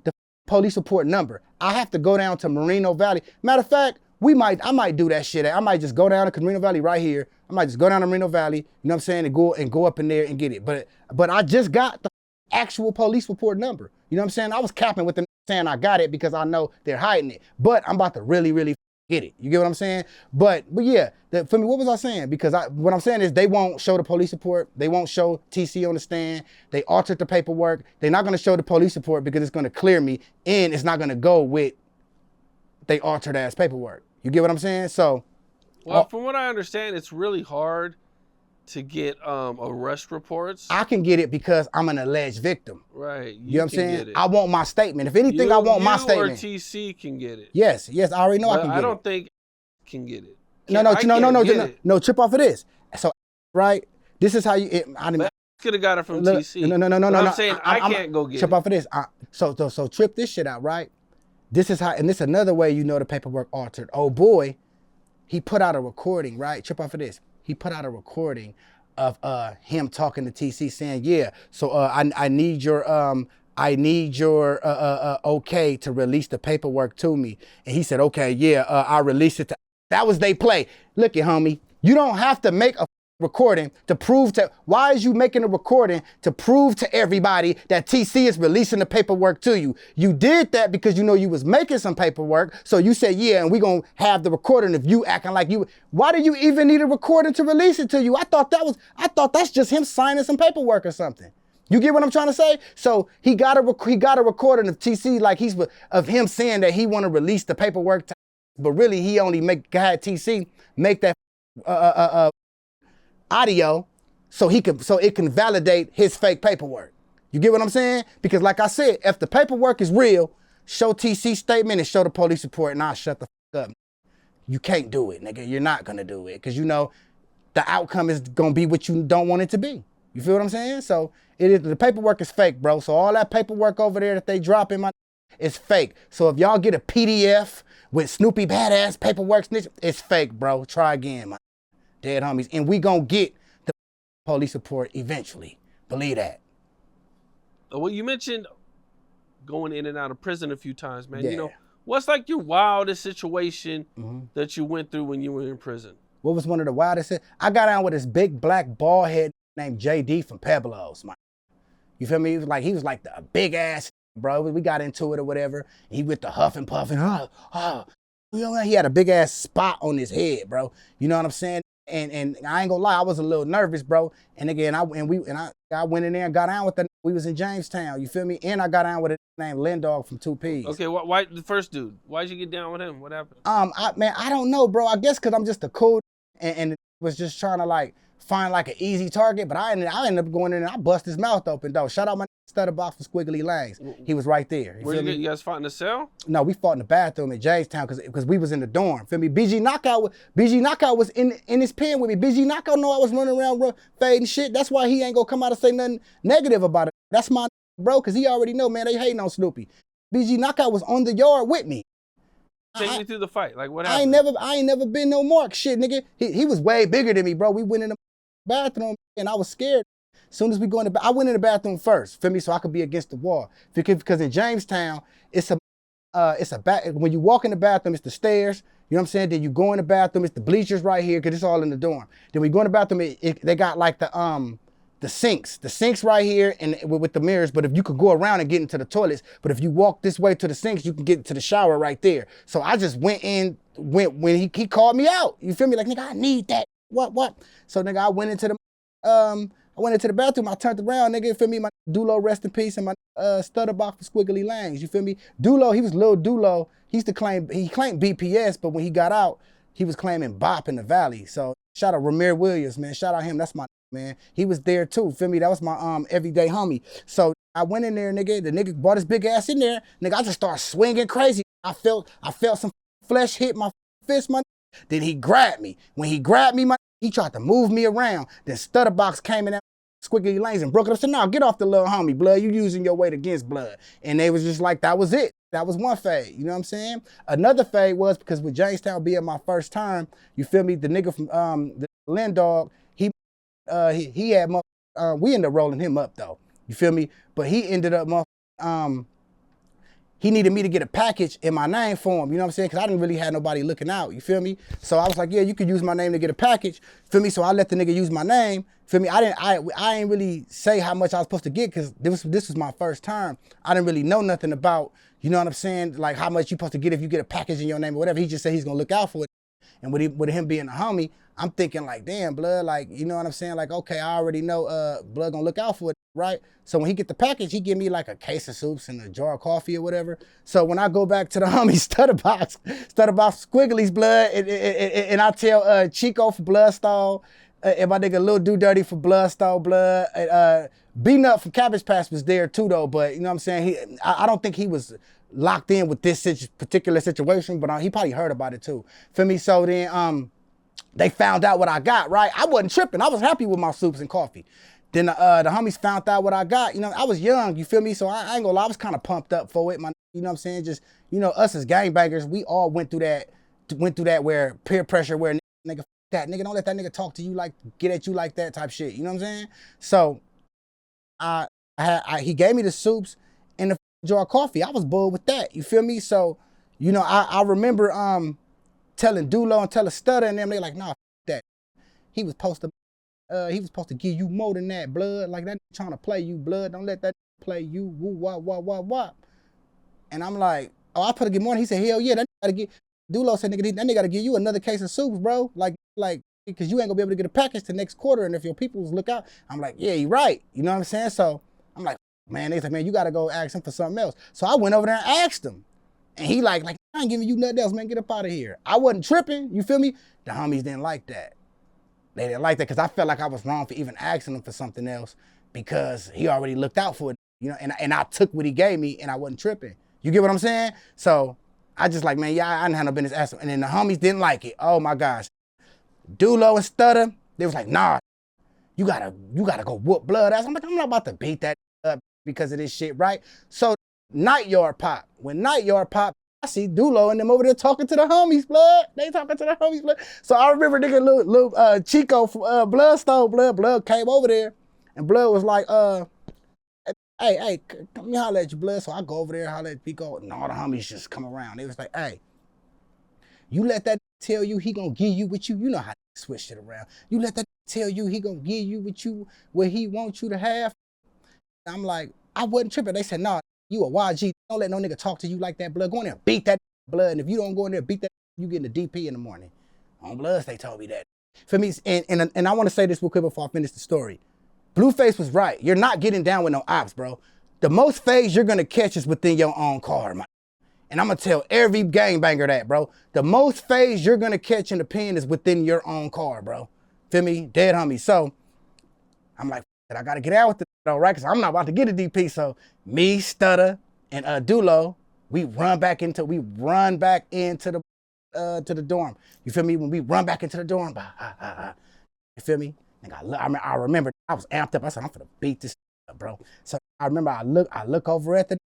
the police report number. I have to go down to Moreno Valley. Matter of fact, I might do that shit. I might just go down to Moreno Valley right here. I might just go down to Moreno Valley, you know what I'm saying, and go up in there and get it. But I just got the actual police report number. You know what I'm saying? I was capping with them saying I got it because I know they're hiding it. But I'm about to really get it. You get what I'm saying? But yeah, for me, what was I saying? Because what I'm saying is they won't show the police report. They won't show TC on the stand. They altered the paperwork. They're not going to show the police report because it's going to clear me, and it's not going to go with they altered ass paperwork. You get what I'm saying? So, well, from what I understand, it's really hard to get arrest reports. I can get it because I'm an alleged victim. Right. You know what I'm saying? I want my statement. If anything, I want my statement. You or TC can get it. Yes, I already know I can get it. I don't think can get it. No, trip off of this. So, right, this is how you. I could have got it from TC. No. I'm saying I can't go get it. Trip off of this. So trip this shit out, right? This is how, and this is another way you know the paperwork altered. Oh boy, he put out a recording, right? Trip off of this. He put out a recording of him talking to TC saying, yeah, so I need your okay to release the paperwork to me. And he said, okay, yeah, I released it. That was they play. Look it, homie. You don't have to make a recording to prove to, why is you making a recording to prove to everybody that TC is releasing the paperwork to you? You did that because you know you was making some paperwork. So you said, yeah, and we gonna have the recording of you acting like you, why do you even need a recording to release it to you? I thought that's just him signing some paperwork or something. You get what I'm trying to say? So he got a recording of TC like of him saying that he want to release the paperwork, but really he only had TC make that audio so it can validate his fake paperwork. You get what I'm saying? Because like I said, if the paperwork is real, show TC statement and show the police report and I'll shut the fuck up. You can't do it, nigga. You're not gonna do it because you know the outcome is gonna be what you don't want it to be. You feel what I'm saying? So the paperwork is fake, bro. So all that paperwork over there that they drop in is fake. So if y'all get a PDF with Snoopy Badazz paperwork, it's fake, bro. Try again, my dead homies. And we gonna get the police report eventually. Believe that. Well, you mentioned going in and out of prison a few times, man. Yeah. You know, what's like your wildest situation that you went through when you were in prison? What was one of the wildest? I got out with this big black bald head named JD from Peblos, man. You feel me? He was like the big ass, bro. We got into it or whatever. He with the huffing puffing. You know, he had a big ass spot on his head, bro. You know what I'm saying? And I ain't gonna lie, I was a little nervous, bro. And again, I went in there and got down with the. We was in Jamestown, you feel me? And I got down with a named Lindog from 2Ps. Okay, why the first dude? Why'd you get down with him? What happened? I don't know, bro. I guess because I'm just a cool and was just trying to like find like an easy target. But I ended up going in and I bust his mouth open though. Shout out my stutter box for Squiggly Lanes. He was right there. You guys fought in the cell? No, we fought in the bathroom in Jamestown because we was in the dorm. Feel me? BG Knockout was in his pen with me. BG Knockout know I was running around fading shit. That's why he ain't gonna come out and say nothing negative about it. That's my bro, because he already know, man, they hating on Snoopy. BG Knockout was on the yard with me. Take me through the fight. Like what happened? I ain't never been no mark shit, nigga. He was way bigger than me, bro. We went in the bathroom and I was scared. As soon as we go in I went in the bathroom first, feel me, so I could be against the wall. Because in Jamestown, it's when you walk in the bathroom, it's the stairs. You know what I'm saying? Then you go in the bathroom, it's the bleachers right here, because it's all in the dorm. Then we go in the bathroom, they got like the sinks right here and with the mirrors, but if you could go around and get into the toilets, but if you walk this way to the sinks, you can get into the shower right there. So I just went when he called me out. You feel me? Like, nigga, I need that. What? So nigga, I went into the bathroom, I turned around, nigga, you feel me? My Dulo, rest in peace, and my stutter box for Squiggly Lanes, you feel me? Dulo, he was Lil Dulo. He claimed BPS, but when he got out, he was claiming Bop in the Valley. So shout out Ramir Williams, man. Shout out him. That's my man. He was there too, feel me? That was my everyday homie. So I went in there, nigga. The nigga brought his big ass in there. Nigga, I just started swinging crazy. I felt some flesh hit my fist, my. Then he grabbed me. When he grabbed me, he tried to move me around. Then Stutterbox came in that Squiggly Lanes and broke it up. I said, no, get off the little homie, blood. You using your weight against blood. And they was just like, that was it. That was one fade. You know what I'm saying? Another fade was because with Jamestown being my first time, you feel me? The nigga from the Lindog, he had we ended up rolling him up though. You feel me? But he ended up he needed me to get a package in my name for him, you know what I'm saying? Because I didn't really have nobody looking out, you feel me? So I was like, yeah, you could use my name to get a package, feel me? So I let the nigga use my name, feel me? I ain't really say how much I was supposed to get because this was my first time. I didn't really know nothing about, you know what I'm saying? Like how much you supposed to get if you get a package in your name or whatever. He just said he's gonna look out for it. And with him being a homie, I'm thinking like, damn, blood, like, you know what I'm saying? Like, okay, I already know blood gonna look out for it, right? So when he get the package, he give me like a case of soups and a jar of coffee or whatever. So when I go back to the homie Stutterbox Squiggly's blood, and I tell Chico for Bloodstall, and my nigga Lil Do Dirty for Bloodstall blood, B-Nut from Cabbage Patch was there too though, but you know what I'm saying? I don't think he was locked in with this particular situation, but he probably heard about it too. Feel me? So then they found out what I got, right? I wasn't tripping. I was happy with my soups and coffee. Then the homies found out what I got. You know, I was young, you feel me? So I ain't gonna lie, I was kind of pumped up for it, you know what I'm saying? Just, you know, us as gangbangers, we all went through that where peer pressure, where nigga, that nigga, don't let that nigga talk to you like, get at you like that type shit, you know what I'm saying? So he gave me the soups and the jar of coffee. I was bored with that, you feel me? So, you know, I remember telling Dulo and telling Stutter and them, they like, nah, that. He was supposed to give you more than that, blood. Like that trying to play you, blood. Don't let that play you. Woo, wop, wop, wop, wop. And I'm like, oh, I put to get more. He said, hell yeah, that gotta get. Dulo said, nigga, that nigga gotta give you another case of soups, bro. Like, because you ain't gonna be able to get a package the next quarter. And if your peoples look out, I'm like, yeah, you're right. You know what I'm saying? So I'm like, man, they said, man, you gotta go ask him for something else. So I went over there and asked him. And he like, I ain't giving you nothing else, man. Get up out of here. I wasn't tripping. You feel me? The homies didn't like that. They didn't like that because I felt like I was wrong for even asking him for something else because he already looked out for it, you know, and I took what he gave me and I wasn't tripping. You get what I'm saying? So I just like, man, yeah, I didn't have no business asking. And then the homies didn't like it. Oh my gosh. Dulo and Stutter, they was like, nah, you gotta go whoop blood ass. I'm like, I'm not about to beat that up because of this shit, right? So Night Yard pop. When Night Yard pop, I see Dulo and them over there talking to the homies, blood. They talking to the homies, blood. So I remember nigga little Chico from Bloodstone, blood came over there, and blood was like, hey, come here, holler at you, blood. So I go over there, holler at Pico, and all the homies just come around. They was like, hey, you let that tell you he gonna give you what you know how to switch shit around. You let that tell you he gonna give you what he wants you to have. I'm like, I wasn't tripping. They said, nah, you a YG. Don't let no nigga talk to you like that, blood. Go in there and beat that blood. And if you don't go in there and beat that, you get in the DP in the morning. On Bloods, they told me that. For me, and I want to say this real quick before I finish the story. Blueface was right. You're not getting down with no ops, bro. The most phase you're gonna catch is within your own car, man. And I'm gonna tell every gangbanger that, bro. The most phase you're gonna catch in the pen is within your own car, bro. Feel me? Dead homie. So I'm like, I gotta get out with it though, right? Because I'm not about to get a DP. So me, Stutter, and Dulo, we run back into the dorm. You feel me? When we run back into the dorm, you feel me? I remember I was amped up. I said, I'm finna beat this up, bro. So I remember I look over at the.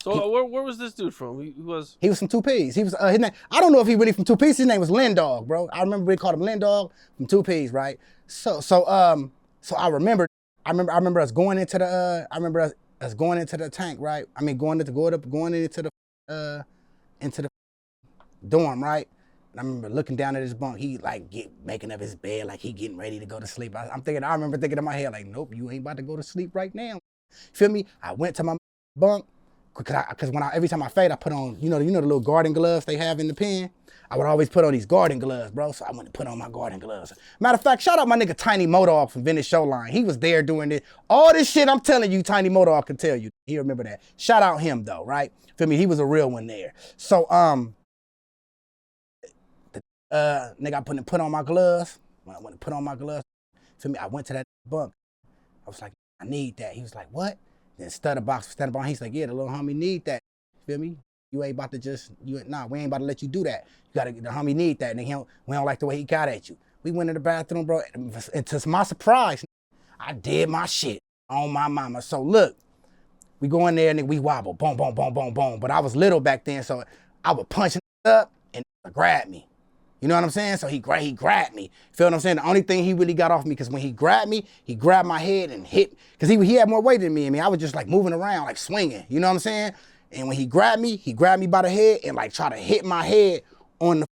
So where was this dude from? He was from 2Ps. He was his name. I don't know if he really from 2Ps. His name was Lindog, bro. I remember we called him Lindog from 2Ps, right? So I remember us going into the us going into the tank, right? I mean going into the dorm, right? And I remember looking down at his bunk. He like making up his bed, like he getting ready to go to sleep. I remember thinking in my head, like, nope, you ain't about to go to sleep right now. Feel me? I went to my bunk. Because every time I fade, I put on, you know the little garden gloves they have in the pen? I would always put on these garden gloves, bro. So I went to put on my garden gloves. Matter of fact, shout out my nigga Tiny Modog from Venice Showline. He was there doing this. All this shit I'm telling you, Tiny Modog can tell you. He remember that. Shout out him though, right? Feel me? He was a real one there. So nigga, I put on my gloves. When I went to put on my gloves, feel me? I went to that bunk. I was like, I need that. He was like, what? Then Stutterbox, he's like, yeah, the little homie need that. Feel me? You ain't about to we ain't about to let you do that. The homie need that. And we don't like the way he got at you. We went in the bathroom, bro. And to my surprise, I did my shit on my mama. So look, we go in there and we wobble, boom, boom, boom, boom, boom. But I was little back then, so I would punch up and grab me. You know what I'm saying? So he grabbed me. Feel what I'm saying? The only thing he really got off me, because when he grabbed me, he grabbed my head and hit, because he had more weight than me. I mean, I was just like moving around, like swinging. You know what I'm saying? And when he grabbed me by the head and like try to hit my head on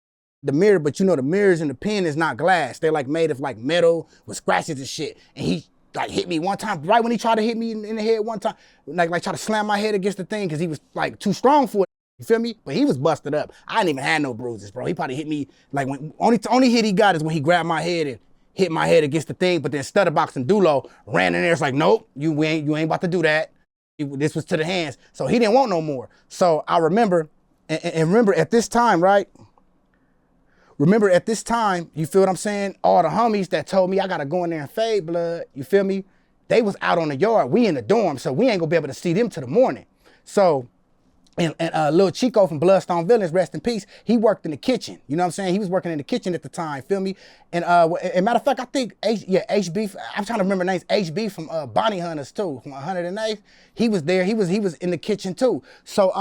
the mirror, but you know the mirrors and the pen is not glass. They're like made of like metal with scratches and shit. And he like hit me one time, right when he tried to hit me in the head one time, like try to slam my head against the thing because he was like too strong for it. You feel me? But he was busted up. I didn't even have no bruises, bro. He probably hit me like when only hit he got is when he grabbed my head and hit my head against the thing. But then Stutterbox and Dulo ran in there. It's like, nope, you ain't about to do that. This was to the hands. So he didn't want no more. So I remember, and remember at this time, right? Remember at this time, you feel what I'm saying? All the homies that told me I gotta go in there and fade blood, you feel me? They was out on the yard. We in the dorm, so we ain't gonna be able to see them till the morning. So, and Lil Chico from Bloodstone Villains, rest in peace, he worked in the kitchen. You know what I'm saying? He was working in the kitchen at the time, feel me? And matter of fact, I think, HB, I'm trying to remember names, HB from Bonnie Hunters too, from 108th. He was there, he was in the kitchen too. So,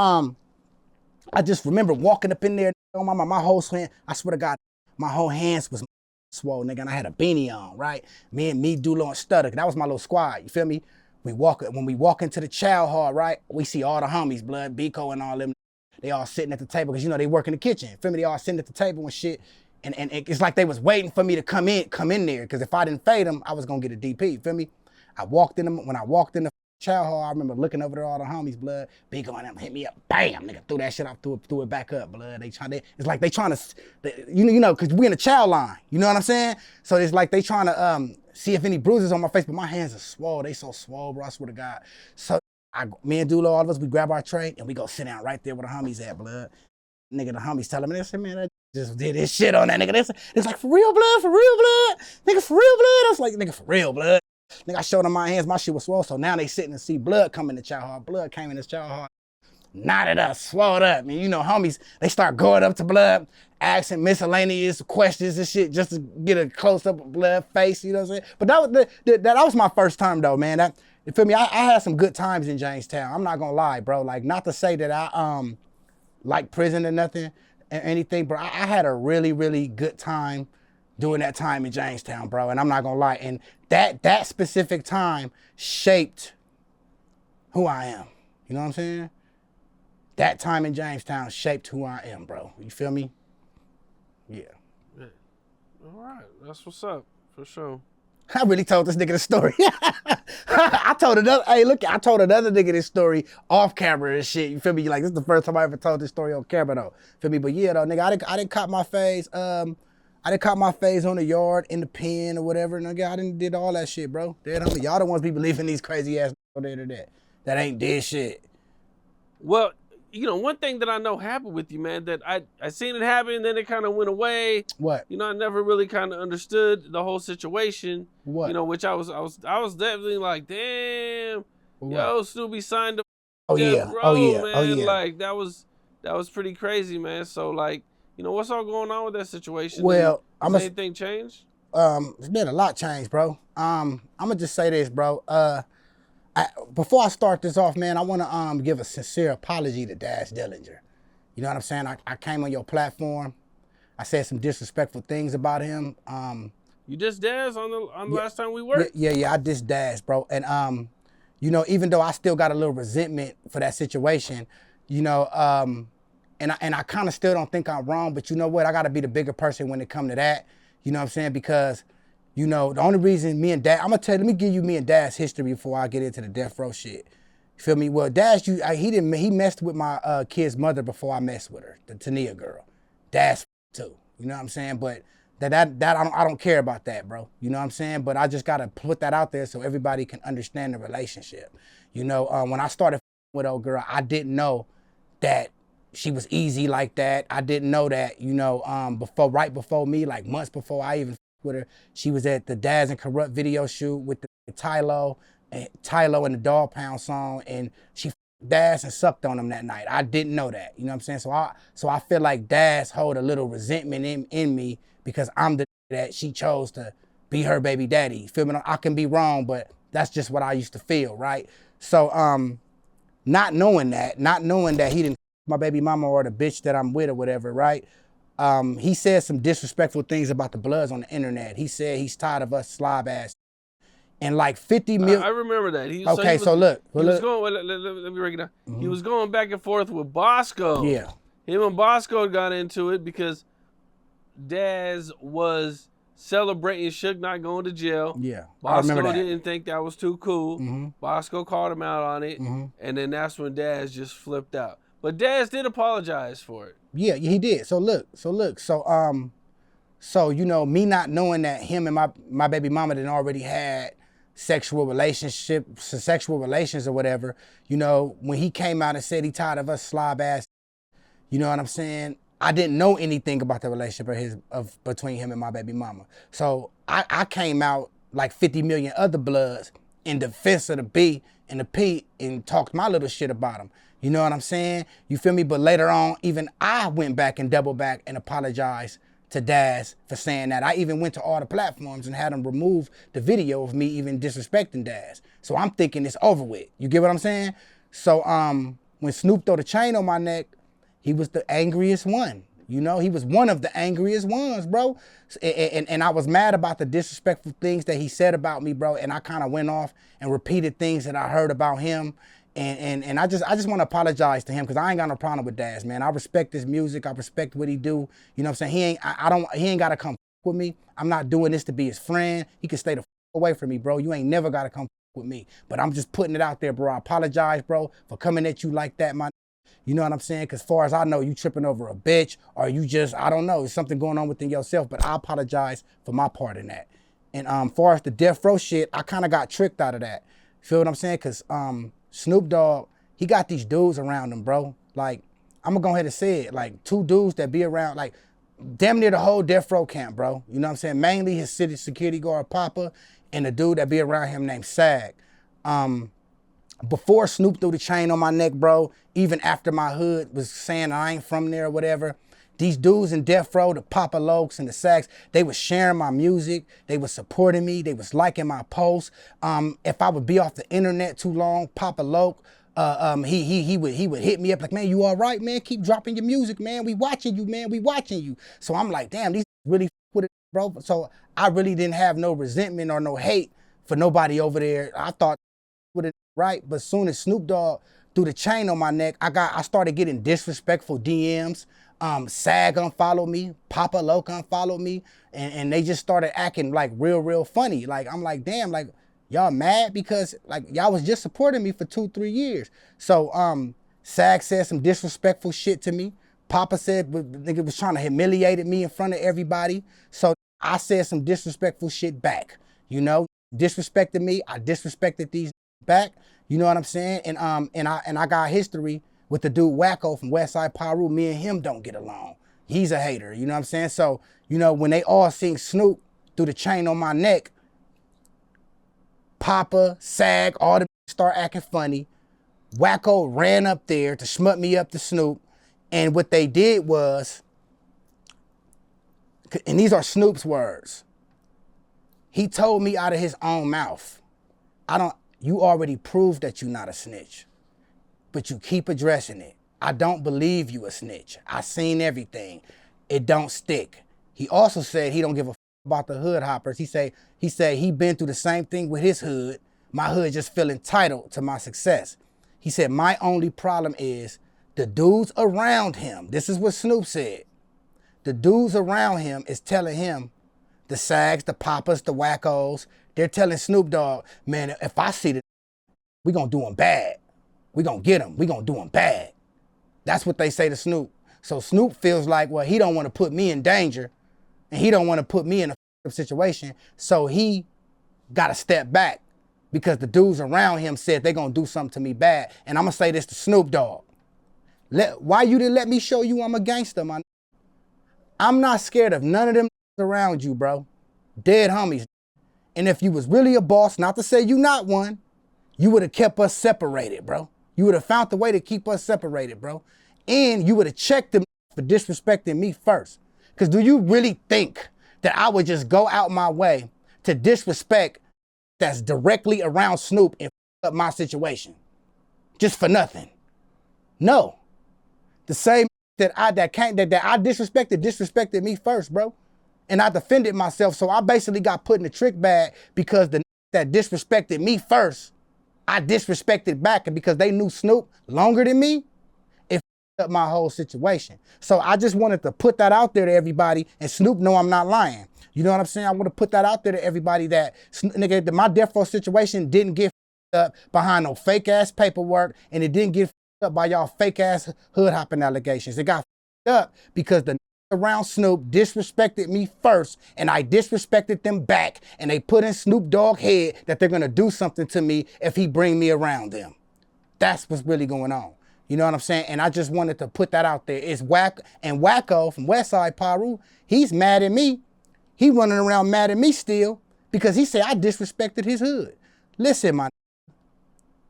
I just remember walking up in there, my whole hand, I swear to God, my whole hands was swollen, nigga, and I had a beanie on, right? Me, Dulo, and Stutter, that was my little squad, you feel me? When we walk into the chow hall, right? We see all the homies, Blood, Biko, and all them, they all sitting at the table, because you know they work in the kitchen, feel me? They all sitting at the table and shit, and it's like they was waiting for me to come in there, because if I didn't fade them, I was gonna get a DP, feel me? When I walked in the chow hall, I remember looking over there, all the homies, Blood, Big on them, hit me up, bam, nigga, threw that shit up, threw it back up, Blood. It's like they trying to, you know, cause we in the chow line, you know what I'm saying? So it's like they trying to see if any bruises on my face, but my hands are swole, they so swole, bro, I swear to God. So me and Dulo, all of us, we grab our tray and we go sit down right there where the homies at, Blood. Nigga, the homies telling me, they say, man, I just did this shit on that nigga. It's like, for real, Blood, for real, Blood? Nigga, for real, Blood? I was like, nigga, for real, Blood? Nigga, I showed them my hands, my shit was swole, so now they sitting and see blood come in the chow hall. Blood came in this chow hall, knotted up, swelled up. I mean, you know, homies, they start going up to Blood, asking miscellaneous questions and shit just to get a close-up of Blood face, you know what I'm saying? But that was my first time, though, man. You feel me? I had some good times in Jamestown. I'm not gonna lie, bro. Like, not to say that I like prison or nothing or anything, but I had a really, really good time during that time in Jamestown, bro, and I'm not gonna lie. And that specific time shaped who I am. You know what I'm saying? That time in Jamestown shaped who I am, bro. You feel me? Yeah. All right, that's what's up, for sure. I really told this nigga the story. I told another nigga this story off camera and shit. You feel me? Like, this is the first time I ever told this story on camera, though. Feel me? But yeah, though, nigga, I didn't cop my phase. I done caught my face on the yard, in the pen or whatever, and I done did all that shit, bro. Y'all the ones be believing these crazy ass on the internet that ain't did shit. Well, you know, one thing that I know happened with you, man, that I seen it happen, and then it kind of went away. What? You know, I never really kind of understood the whole situation. What? You know, which I was definitely like, damn, What? yo, Snoopy signed up. Oh yeah, bro, oh yeah, man. oh yeah. Like that was pretty crazy, man. So like, you know, what's all going on with that situation? Well, has anything changed? There's been a lot changed, bro. I'm gonna just say this, bro. Before I start this off, man, I wanna give a sincere apology to Dash Dillinger. You know what I'm saying? I came on your platform. I said some disrespectful things about him. You just Daz on the last time we worked? Yeah, I just Dash, bro. And you know, even though I still got a little resentment for that situation, you know, and I kind of still don't think I'm wrong, but you know what? I got to be the bigger person when it come to that. You know what I'm saying? Because, you know, the only reason me and Dash, let me give you me and Dash history before I get into the death row shit. You feel me? Well, Dash, he messed with my kid's mother before I messed with her, the Tania girl. Dash too. You know what I'm saying? But that I don't care about that, bro. You know what I'm saying? But I just got to put that out there so everybody can understand the relationship. You know, when I started with old girl, I didn't know that she was easy like that. I didn't know that, you know, right before me, like months before I even with her, she was at the Daz and Corrupt video shoot with the Tylo and the Dog Pound song, and she Daz and sucked on him that night. I didn't know that, you know what I'm saying? So I feel like Daz hold a little resentment in me because I'm the that she chose to be her baby daddy. You feel me? I can be wrong, but that's just what I used to feel, right? So not knowing that he didn't my baby mama or the bitch that I'm with or whatever, right? He said some disrespectful things about the Bloods on the internet. He said he's tired of us slob ass. and like 50 million. I remember that. Okay, so look. He was going. Let me break it down. Mm-hmm. He was going back and forth with Bosco. Yeah. Him and Bosco got into it because Daz was celebrating Suge not going to jail. Yeah. Bosco I remember that. didn't think that was too cool. Mm-hmm. Bosco called him out on it, and then that's when Daz just flipped out. But Daz did apologize for it. Yeah, he did. So look. So you know, me not knowing that him and my baby mama didn't already had sexual relations or whatever, you know, when he came out and said he tired of us slob ass, you know what I'm saying? I didn't know anything about the relationship between him and my baby mama. So I came out like 50 million other bloods in defense of the B and the P and talked my little shit about him. You know what I'm saying? You feel me? But later on, even I went back and doubled back and apologized to Daz for saying that. I even went to all the platforms and had him remove the video of me even disrespecting Daz. So I'm thinking it's over with. You get what I'm saying? So when Snoop threw the chain on my neck, he was the angriest one. You know, he was one of the angriest ones, bro. And I was mad about the disrespectful things that he said about me, bro. And I kind of went off and repeated things that I heard about him. And I just want to apologize to him because I ain't got no problem with Daz, man. I respect his music. I respect what he do. You know what I'm saying? He ain't got to come with me. I'm not doing this to be his friend. He can stay the away from me, bro. You ain't never got to come with me. But I'm just putting it out there, bro. I apologize, bro, for coming at you like that, man. You know what I'm saying? Because far as I know, you tripping over a bitch or you just, I don't know, there's something going on within yourself. But I apologize for my part in that. And far as the death row shit, I kind of got tricked out of that. Feel what I'm saying? Because Snoop Dogg, he got these dudes around him, bro. Like, I'm going to go ahead and say it. Like, 2 dudes that be around, like, damn near the whole death row camp, bro. You know what I'm saying? Mainly his city security guard, Papa, and the dude that be around him named Sag. Before Snoop threw the chain on my neck, bro, even after my hood was saying I ain't from there or whatever, these dudes in death row, the Papa Lokes and the Sags, they was sharing my music. They was supporting me. They was liking my posts. If I would be off the internet too long, Papa Loke, he would hit me up like, man, you all right, man? Keep dropping your music, man. We watching you, man. We watching you. So I'm like, damn, these really with it, bro. So I really didn't have no resentment or no hate for nobody over there. I thought with it right, but soon as Snoop Dogg threw the chain on my neck, I started getting disrespectful DMs. Sag unfollowed me, Papa Loke unfollowed me, and they just started acting like real funny. Like, I'm like, damn, like, y'all mad because like y'all was just supporting me for 2-3 years. So Sag said some disrespectful shit to me. Papa said the nigga was trying to humiliate me in front of everybody. So I said some disrespectful shit back. You know, disrespected me, I disrespected these back. You know what I'm saying? And I got history with the dude Wacko from Westside Paru. Me and him don't get along. He's a hater, you know what I'm saying? So, you know, when they all seen Snoop through the chain on my neck, Papa, Sag, all the start acting funny. Wacko ran up there to smut me up to Snoop. And what they did was, and these are Snoop's words, he told me out of his own mouth, you already proved that you're not a snitch, but you keep addressing it. I don't believe you a snitch. I seen everything. It don't stick. He also said he don't give a about the hood hoppers. He said he been through the same thing with his hood. My hood just feel entitled to my success. He said my only problem is the dudes around him. This is what Snoop said. The dudes around him is telling him, the Sags, the Papas, the Wackos, they're telling Snoop Dogg, man, if I see we gonna do him bad. We gonna get him. We gonna do him bad. That's what they say to Snoop. So Snoop feels like, well, he don't want to put me in danger and he don't want to put me in a situation. So he got to step back because the dudes around him said they gonna do something to me bad. And I'm gonna say this to Snoop Dogg. Why you didn't let me show you I'm a gangster, man? I'm not scared of none of them around you, bro. Dead homies. And if you was really a boss, not to say you not one, you would have kept us separated, bro. You would have found the way to keep us separated, bro. And you would have checked them for disrespecting me first. Because do you really think that I would just go out my way to disrespect that's directly around Snoop and up my situation? Just for nothing. No. The same that I disrespected me first, bro. And I defended myself. So I basically got put in the trick bag because the that disrespected me first, I disrespected back, and because they knew Snoop longer than me, it up my whole situation. So I just wanted to put that out there to everybody, and Snoop know I'm not lying. You know what I'm saying? I want to put that out there to everybody that, nigga, that my death row situation didn't get up behind no fake ass paperwork, and it didn't get up by y'all fake ass hood hopping allegations. It got up because the around Snoop disrespected me first, and I disrespected them back, and they put in Snoop Dogg head that they're gonna do something to me if he bring me around them. That's what's really going on. You know what I'm saying? And I just wanted to put that out there. It's Wacko from Westside Paru, he's mad at me. He running around mad at me still because he said I disrespected his hood. Listen, my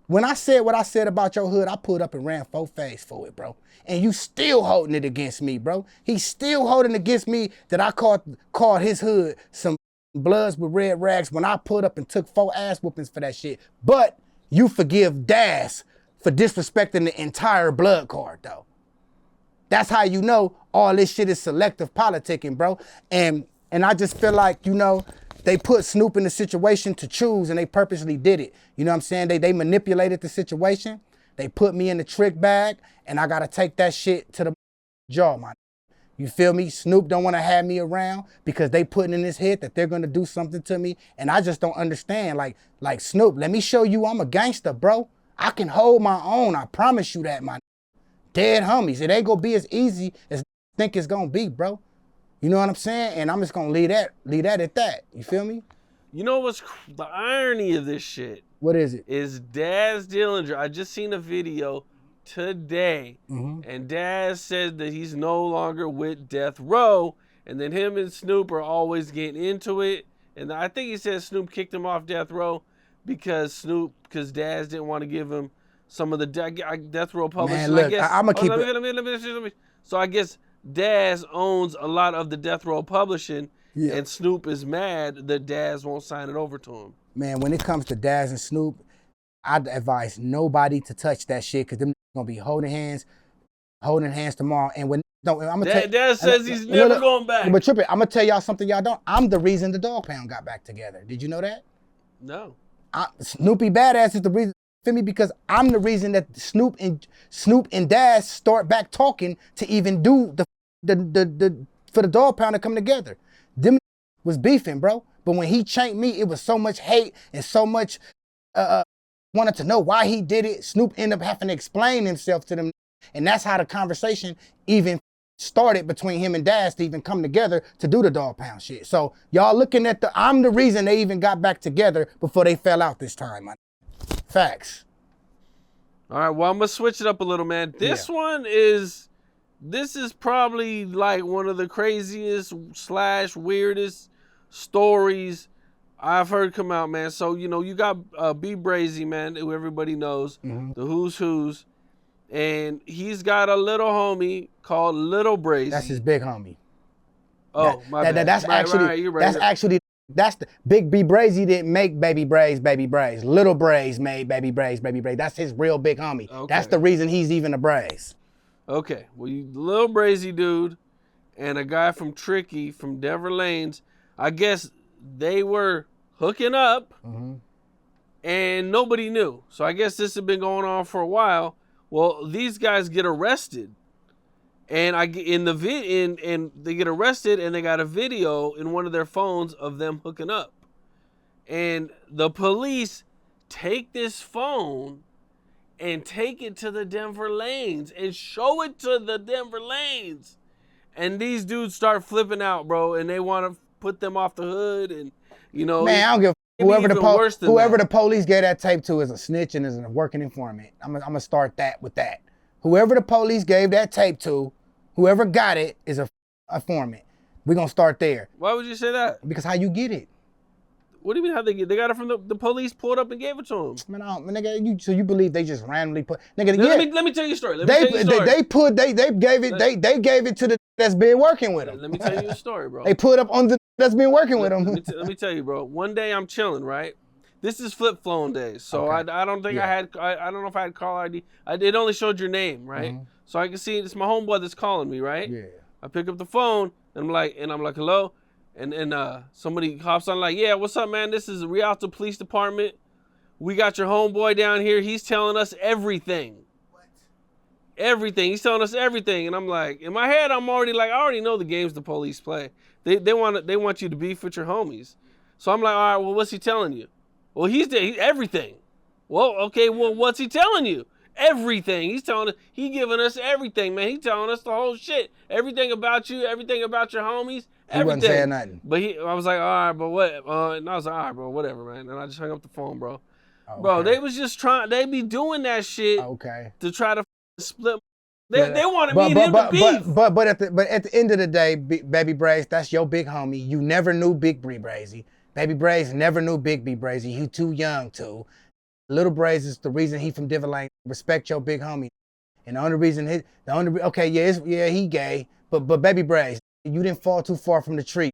when I said what I said about your hood, I pulled up and ran 4 phase for it, bro. And you still holding it against me, bro. He's still holding against me that I called his hood some bloods with red rags when I pulled up and took 4 ass whoopings for that shit. But you forgive Daz for disrespecting the entire blood card, though. That's how you know all this shit is selective politicking, bro. And I just feel like, you know, they put Snoop in the situation to choose, and they purposely did it. You know what I'm saying? They manipulated the situation. They put me in the trick bag, and I gotta take that shit to the jaw, man. You feel me? Snoop don't wanna have me around because they putting in his head that they're gonna do something to me, and I just don't understand. Like Snoop, let me show you I'm a gangster, bro. I can hold my own. I promise you that, my dead homies. It ain't gonna be as easy as I think it's gonna be, bro. You know what I'm saying? And I'm just gonna leave that at that. You feel me? You know what's the irony of this shit? What is it? Is Daz Dillinger. I just seen a video today, and Daz said that he's no longer with Death Row, and then him and Snoop are always getting into it. And I think he said Snoop kicked him off Death Row because Daz didn't want to give him some of the Death Row publishing. Man, look, I'm gonna keep it. Let me. So I guess Daz owns a lot of the Death Row publishing, and Snoop is mad that Daz won't sign it over to him. Man, when it comes to Daz and Snoop, I'd advise nobody to touch that shit because them gonna be holding hands tomorrow. And when Daz says he's never going back. But Trippin', I'm gonna tell y'all something y'all don't. I'm the reason the Dog Pound got back together. Did you know that? No. Snoopy Badazz is the reason. Feel me? Because I'm the reason that Snoop and Daz start back talking to even do for the Dog Pound to come together. Them was beefing, bro. But when he chanked me, it was so much hate and so much wanted to know why he did it. Snoop ended up having to explain himself to them. And that's how the conversation even started between him and Daz to even come together to do the Dog Pound shit. So y'all looking at I'm the reason they even got back together before they fell out this time, man. Facts. All right, well, I'm going to switch it up a little, man. This is probably like one of the craziest / weirdest stories I've heard come out, man. So, you know, you got B Brazy, man, who everybody knows, the who's who's, and he's got a little homie called Little Brazy. That's his big homie. Oh, my bad. That's that's the Big B Brazy didn't make Baby Braze. Little Braze made Baby Braze. That's his real big homie. Okay. That's the reason he's even a Braze. Okay, well, you Little Brazy dude and a guy from Tricky from Denver Lanes, I guess they were hooking up and nobody knew. So I guess this had been going on for a while. Well, these guys get arrested. And they get arrested, and they got a video in one of their phones of them hooking up. And the police take this phone and take it to the Denver Lanes and show it to the Denver Lanes. And these dudes start flipping out, bro, and they want to put them off the hood. And, you know, man, I don't give whoever the police gave that tape to is a snitch and is a working informant. I'm gonna start that with that. Whoever the police gave that tape to, whoever got it is a informant. We're going to start there. Why would you say that? Because how you get it? What do you mean how they get it? They got it from the police pulled up and gave it to them. Man, nigga, so you believe they just randomly put... Nigga, let me tell you a story. They gave it to the that's been working with them. Let me tell you a story, bro. They put up on the that's been working with them. Let me tell you, bro. One day I'm chilling, right? This is flip phone days, so okay. I don't think I don't know if I had call ID. It only showed your name, right? So I can see it's my homeboy that's calling me, right? Yeah. I pick up the phone and I'm like, hello, And somebody hops on like, yeah, what's up, man? This is the Rialto Police Department. We got your homeboy down here. He's telling us everything. What? Everything. He's telling us everything. And I'm like, in my head, I'm already like, I already know the games the police play. They want you to beef with your homies. So I'm like, all right, well, what's he telling you? Well, he's everything. Well, okay, well, what's he telling you? Everything. He's telling us, he giving us everything, man. He's telling us the whole shit. Everything about you, everything about your homies. He wasn't saying nothing. But I was like, all right, but what? And I was like, all right, bro, whatever, man. And I just hung up the phone, bro. Okay. Bro, they was just trying, they be doing that shit to try to split. They wanted me and him to beef. But at the end of the day, Baby Brazy, that's your big homie. You never knew Big Brazy. Baby Brazy never knew Big B Brazy. He too young to. Little Brazy is the reason he from different lane. Respect your big homie. And the only reason he gay. But Baby Brazy, you didn't fall too far from the tree.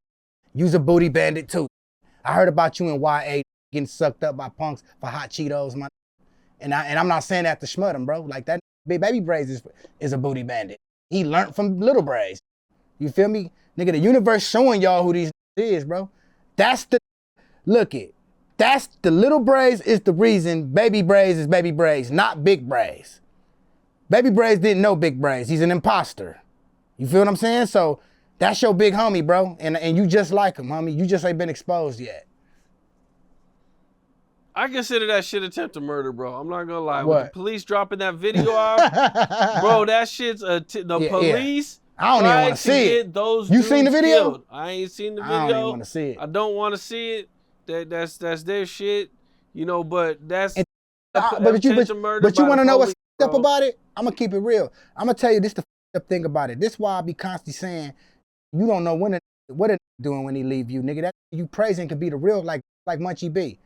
You's a booty bandit too. I heard about you in YA getting sucked up by punks for hot Cheetos, man. And I'm not saying that to smut him, bro. Like that Baby Brazy is a booty bandit. He learned from Little Brazy. You feel me? Nigga, the universe showing y'all who these is, bro. That's the That's the Little Brazy is the reason Baby Brazy is Baby Brazy, not Big Brazy. Baby Brazy didn't know Big Brazy. He's an imposter. You feel what I'm saying? So that's your big homie, bro. And you just like him, homie. You just ain't been exposed yet. I consider that shit attempted murder, bro. I'm not gonna lie. What? With the police dropping that video off, bro, that shit's the police. I don't even want to see it. Those you seen the video? Killed. I ain't seen the video. I don't even want to see it. I don't want to see it. That's their shit, you know. But that's but you want to know what's up about it? I'm gonna keep it real. I'm gonna tell you this the up thing about it. This why I be constantly saying you don't know what it doing when he leave you, nigga. That you praising could be the real like Munchie B.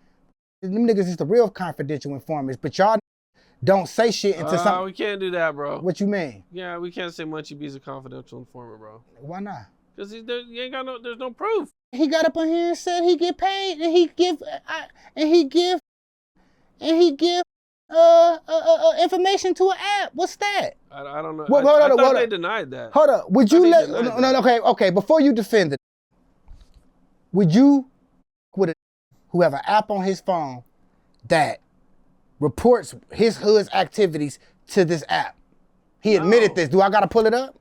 Them niggas is the real confidential informants, but y'all don't say shit into something. We can't do that, bro. What you mean? Yeah, we can't say Munchie B's a confidential informant, bro. Why not? Because you ain't got there's no proof. He got up on here and said he get paid and he give information to an app. What's that? I don't know. I thought they denied that. Hold up. Would you let okay, before you defend it, would you who have an app on his phone that reports his hood's activities to this app? He admitted this. Do I gotta pull it up?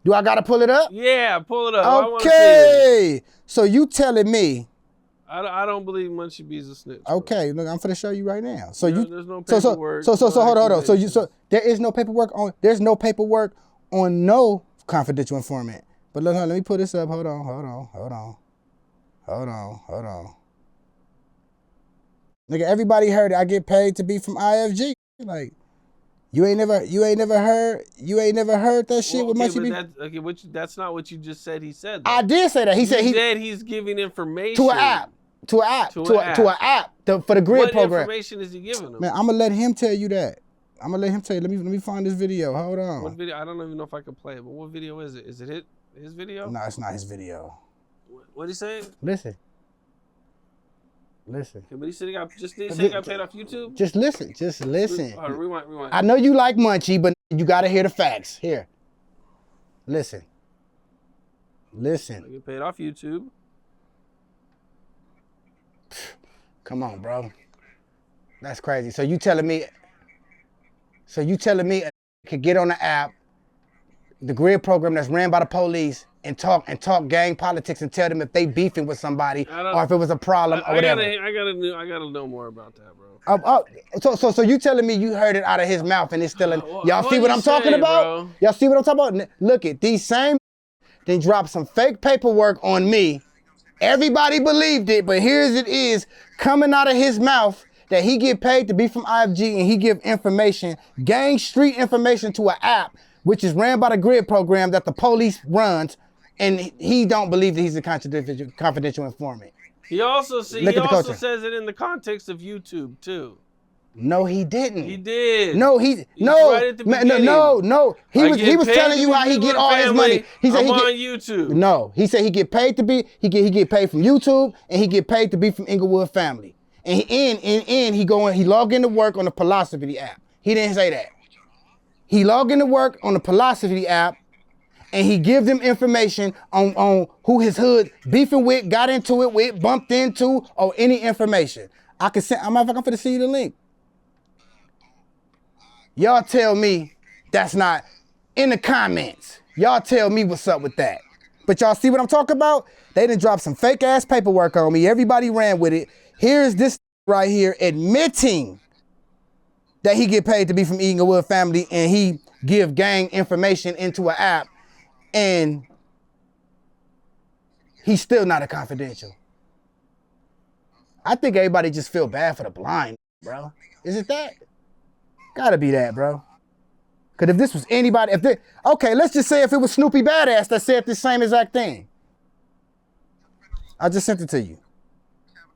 Do I gotta pull it up? Yeah, pull it up. Okay. So you telling me? I don't believe Munchie B's a snitch. Okay, look, I'm finna show you right now. So there's no paperwork. So hold on. So there is no paperwork on. There's no paperwork on no confidential informant. But look, let me put this up. Hold on. Nigga, everybody heard it. I get paid to be from IFG. Like, you ain't never heard that shit with Munchie B. That's not what you just said. He said that. I did say that. He said he's giving information to an app. To an app for the grid program. What information is he giving them? Man, I'm gonna let him tell you that. I'm gonna let him tell you. Let me find this video. Hold on. What video? I don't even know if I can play it. But what video is it? Is it his video? No, it's not his video. What he say? Listen. Okay, but he said he got paid off YouTube? Just listen. Hold on, rewind. I know you like Munchie, but you gotta hear the facts. Here. Listen. I get paid off YouTube. Come on, bro. That's crazy. So you telling me I could get on the app, the grid program that's ran by the police, and talk gang politics and tell them if they beefing with somebody or if it was a problem or whatever. I gotta know more about that, bro. So you telling me you heard it out of his mouth and it's still in? Y'all see what I'm talking about? Bro? Y'all see what I'm talking about? Look at these same. They dropped some fake paperwork on me. Everybody believed it, but here's it is coming out of his mouth that he get paid to be from IFG and he give information, gang street information to an app, which is ran by the grid program that the police runs, and he don't believe that he's a confidential informant. He also says it in the context of YouTube too. No, he didn't. He did. No. Right at the beginning. No. He was telling you how he get all his money. He said I'm on YouTube. No, he said he get paid to be. He get paid from YouTube and he get paid to be from Inglewood Family. And he log into work on the Philosophy app. He didn't say that. He logged into work on the Philosophy app, and he give them information on who his hood beefing with, got into it with, bumped into, or any information. I can send, I'm finna send you the link. Y'all tell me that's not in the comments. Y'all tell me what's up with that. But y'all see what I'm talking about? They done dropped some fake ass paperwork on me. Everybody ran with it. Here's this right here admitting that he get paid to be from Inglewood family and he give gang information into an app and he's still not a confidential. I think everybody just feel bad for the blind, bro. Is it that? Gotta be that, bro. Cause if this was anybody, okay, let's just say if it was Snoopy Badazz that said the same exact thing. I just sent it to you.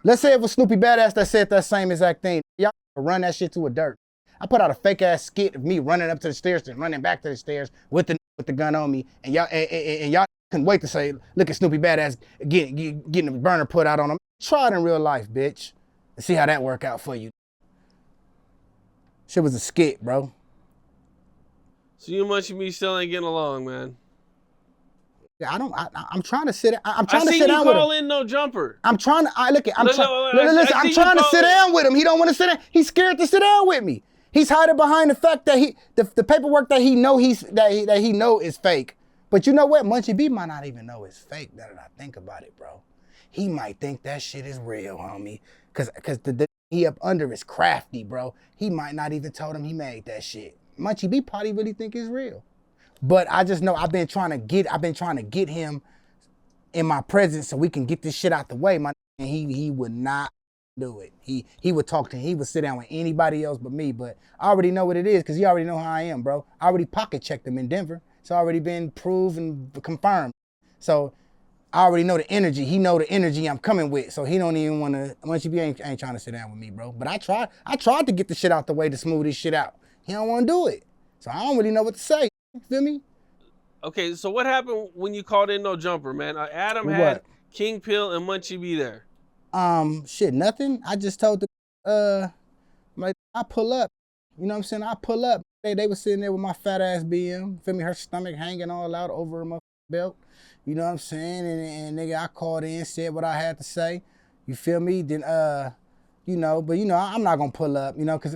Let's say it was Snoopy Badazz that said that same exact thing. Y'all run that shit to a dirt. I put out a fake ass skit of me running up to the stairs and running back to the stairs with the gun on me, and y'all couldn't wait to say, look at Snoopy Badazz getting a burner put out on him. Try it in real life, bitch, and see how that work out for you. Shit was a skit, bro. So you and Munchie B still ain't getting along, man. Yeah, I'm trying to sit. I'm trying to sit down with him. I see you call in no jumper. I'm trying to. Listen. I'm I trying to sit down with him. He don't want to sit down. He's scared to sit down with me. He's hiding behind the fact that the paperwork that he know that he know is fake. But you know what? Munchie B might not even know it's fake. Now that I think about it, bro, he might think that shit is real, homie. Cause the he up under is crafty, bro. He might not even told him he made that shit. Munchie B probably really think it's real. But I just know I've been trying to get him in my presence so we can get this shit out the way, and he would not do it. He would talk to him. He would sit down with anybody else but me. But I already know what it is because he already know how I am, bro. I already pocket checked him in Denver. It's already been proved and confirmed. So I already know the energy. He know the energy I'm coming with. So he don't even want to. Munchie B ain't trying to sit down with me, bro. But I tried to get the shit out the way to smooth this shit out. He don't want to do it. So I don't really know what to say. You feel me? Okay, so what happened when you called in no jumper, man? Adam had King Pill and Munchie B there. Shit, nothing. I just told them, like, I pull up. You know what I'm saying? I pull up. They was sitting there with my fat ass BM. Feel me? Her stomach hanging all out over my belt. You know what I'm saying? And nigga, I called in, said what I had to say. You feel me? Then, you know, but you know, I'm not gonna pull up, you know, cause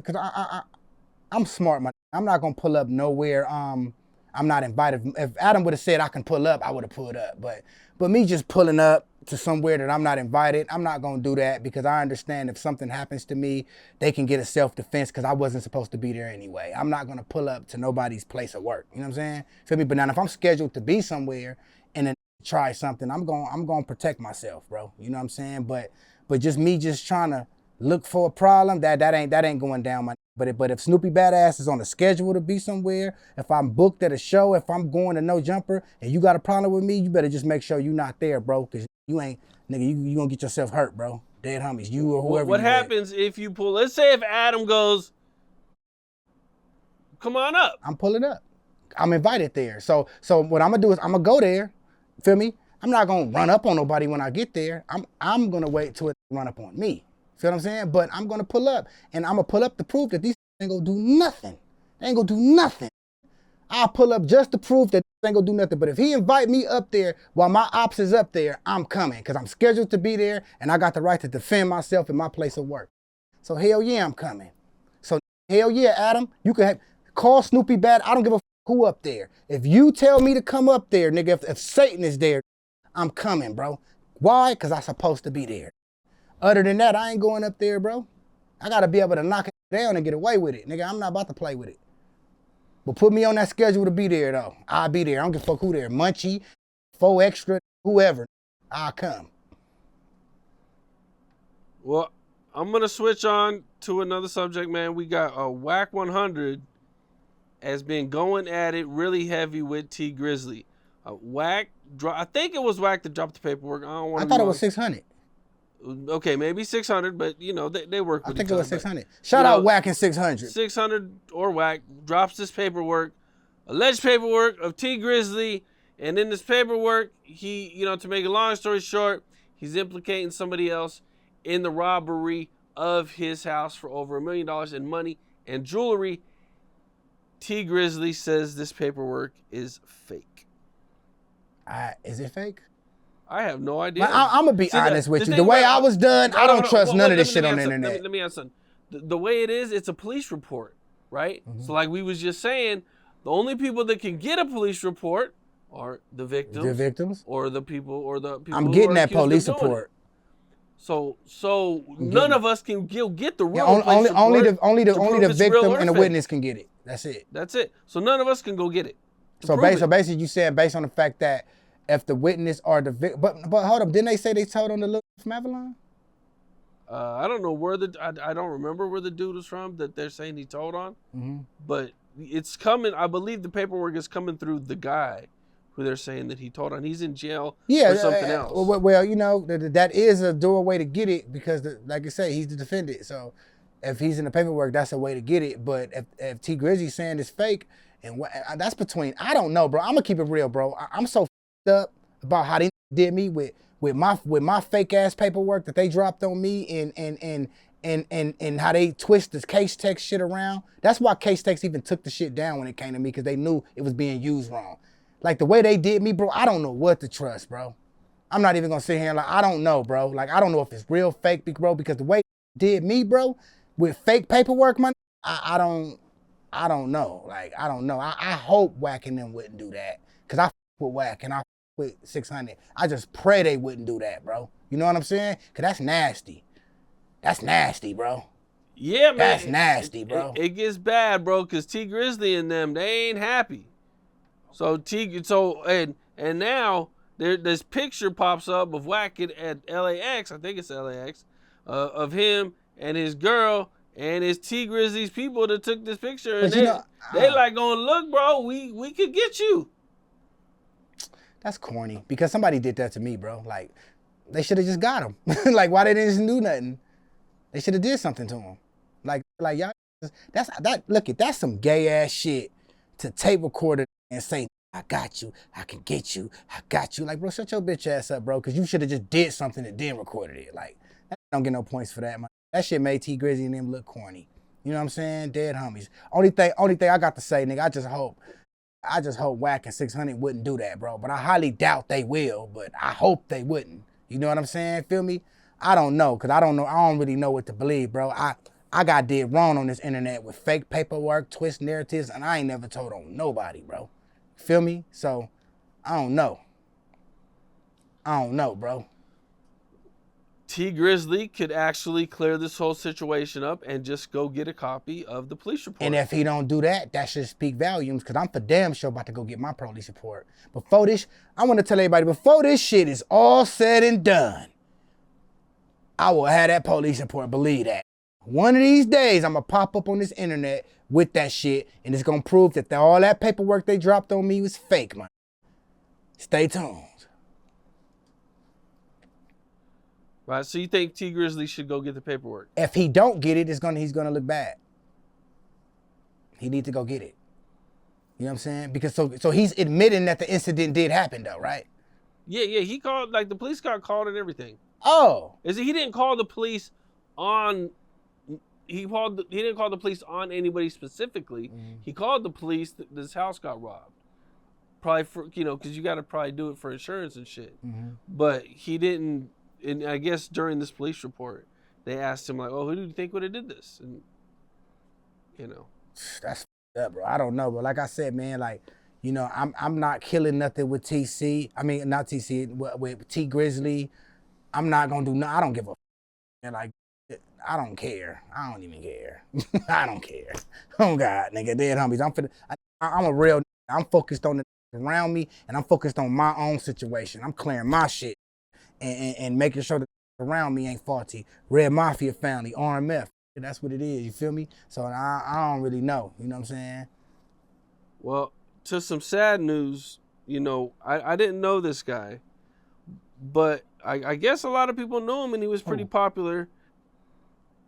I'm smart, man. I'm not gonna pull up nowhere. I'm not invited. If Adam would have said I can pull up, I would have pulled up. But me just pulling up to somewhere that I'm not invited, I'm not gonna do that because I understand if something happens to me, they can get a self-defense because I wasn't supposed to be there anyway. I'm not gonna pull up to nobody's place of work. You know what I'm saying? Feel me? But now if I'm scheduled to be somewhere and then try something, I'm gonna protect myself, bro. You know what I'm saying? But just me just trying to look for a problem, that ain't going down my. But if Snoopy Badazz is on a schedule to be somewhere, if I'm booked at a show, if I'm going to No Jumper and you got a problem with me, you better just make sure you're not there, bro. Cause you ain't, nigga, you gonna get yourself hurt, bro. Dead homies, you or whoever. What happens if you pull? Let's say if Adam goes, come on up. I'm pulling up. I'm invited there. So what I'm gonna do is I'm gonna go there. Feel me? I'm not gonna run up on nobody when I get there. I'm gonna wait till it run up on me. Feel what I'm saying? But I'm gonna pull up, and I'm gonna pull up to prove that these ain't gonna do nothing. They ain't gonna do nothing. I'll pull up just to prove that they ain't gonna do nothing. But if he invite me up there while my ops is up there, I'm coming because I'm scheduled to be there, and I got the right to defend myself in my place of work. So hell yeah, I'm coming. So hell yeah, Adam, you can call Snoopy Bad. I don't give a who up there. If you tell me to come up there, nigga, if Satan is there, I'm coming, bro. Why? Because I'm supposed to be there. Other than that, I ain't going up there, bro. I gotta be able to knock it down and get away with it. Nigga, I'm not about to play with it. But put me on that schedule to be there, though. I'll be there. I don't give a fuck who there. Munchie, 4 Extra, whoever. I'll come. Well, I'm gonna switch on to another subject, man. We got a Whack 100 has been going at it really heavy with T Grizzly. Whack, I think it was Whack that dropped the paperwork. I thought it was 600. Okay, maybe 600, but you know they work with I think it was 600. But, Shout out Whack and 600. 600 or Whack drops this paperwork, alleged paperwork of T Grizzly, and in this paperwork, he, you know, to make a long story short, he's implicating somebody else in the robbery of his house for over $1 million in money and jewelry. T Grizzly says this paperwork is fake. Is it fake? I have no idea. I'm gonna be honest with you. The way I was done, I don't trust none of this shit on the internet. Let me ask something. The way it is, it's a police report, right? Mm-hmm. So like we was just saying, the only people that can get a police report are the victims, or the people I'm getting that police report. So none of us can get the real only report. only the victim and the witness can get it. That's it. That's it. So none of us can go get it. So basically, you saying based on the fact that if the witness or the victim, but hold up, didn't they say they told on the little from Avalon? I don't know where I don't remember where the dude was from that they're saying he told on, but it's coming. I believe the paperwork is coming through the guy who they're saying that he told on. He's in jail for something else. Well, you know, that is a doorway to get it because, like I say, he's the defendant. So if he's in the paperwork, that's a way to get it. But if T Grizzy's saying it's fake, and that's between, I don't know, bro. I'm gonna keep it real, bro. I'm so up about how they did me with my fake ass paperwork that they dropped on me and how they twist this case text shit around. That's why case text even took the shit down when it came to me, because they knew it was being used wrong. Like the way they did me, bro, I don't know what to trust, bro. I'm not even gonna sit here and I don't know, bro. Like I don't know if it's real, fake, bro, because the way they did me, bro, with fake paperwork, I don't know. Like I don't know. I hope Wack and them wouldn't do that, because I with Wack and I with 600. I just pray they wouldn't do that, bro. You know what I'm saying? Because that's nasty. That's nasty, bro. Yeah, man. That's nasty, bro. It gets bad, bro, because T Grizzly and them, they ain't happy. And now this picture pops up of Wack at LAX, I think it's LAX, of him and his girl and it's T Grizzly's people that took this picture, and they like going, look, bro, we could get you. That's corny, because somebody did that to me, bro. Like, they should have just got him. Like, why they didn't just do nothing? They should have did something to him. Like y'all, that's some gay ass shit to tape record it and say, I got you, I can get you, I got you. Like, bro, shut your bitch ass up, bro, because you should have just did something and then recorded it. Like, I don't get no points for that, man. That shit made T Grizzy and them look corny. You know what I'm saying? Dead homies. Only thing I got to say, nigga, I just hope Wack and 600 wouldn't do that, bro. But I highly doubt they will, but I hope they wouldn't. You know what I'm saying? Feel me? I don't know, because I don't really know what to believe, bro. I got did wrong on this internet with fake paperwork, twist narratives, and I ain't never told on nobody, bro. Feel me? So, I don't know. Bro. T Grizzly could actually clear this whole situation up and just go get a copy of the police report. And if he don't do that, that should speak volumes, because I'm for damn sure about to go get my police report. Before this, I want to tell everybody, before this shit is all said and done, I will have that police report, believe that. One of these days, I'm going to pop up on this internet with that shit, and it's going to prove that all that paperwork they dropped on me was fake, man. Stay tuned. Right, so you think T Grizzly should go get the paperwork? If he don't get it, he's gonna look bad. He needs to go get it. You know what I'm saying? Because so he's admitting that the incident did happen, though, right? Yeah. He called, like, the police got called and everything. Oh, He didn't call the police on. He didn't call the police on anybody specifically. He called the police that this house got robbed. Probably for because you got to probably do it for insurance and shit. But he didn't. And I guess during this police report, they asked him, like, "Oh, who do you think would have did this?" And that's up, bro. I don't know, but like I said, man, like, I'm not killing nothing with TC. I mean, not TC, with T Grizzly. I'm not gonna do nothing. I don't give a. And like, I don't care. I don't even care. I don't care. Oh God, nigga, dead homies. I'm a real. I'm focused on the around me, and I'm focused on my own situation. I'm clearing my shit. And making sure that around me ain't faulty. Red Mafia family, RMF. That's what it is, you feel me? So I don't really know, you know what I'm saying? Well, to some sad news, I didn't know this guy, but I guess a lot of people know him, and he was pretty popular,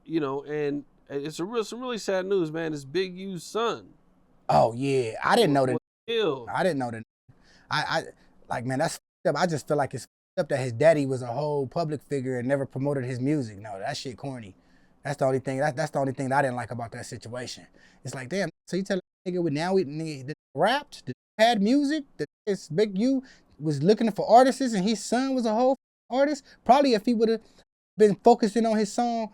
and it's some really sad news, man. It's Big U's son. Oh, yeah. I didn't know that. Killed. I didn't know that. I like, man, that's up. I just feel like it's up that his daddy was a whole public figure and never promoted his music. No, that shit corny. That's the only thing. That's the only thing that I didn't like about that situation. It's like, damn. So you tell nigga with now nigga rapped, had music, this Big U was looking for artists and his son was a whole artist. Probably if he would have been focusing on his son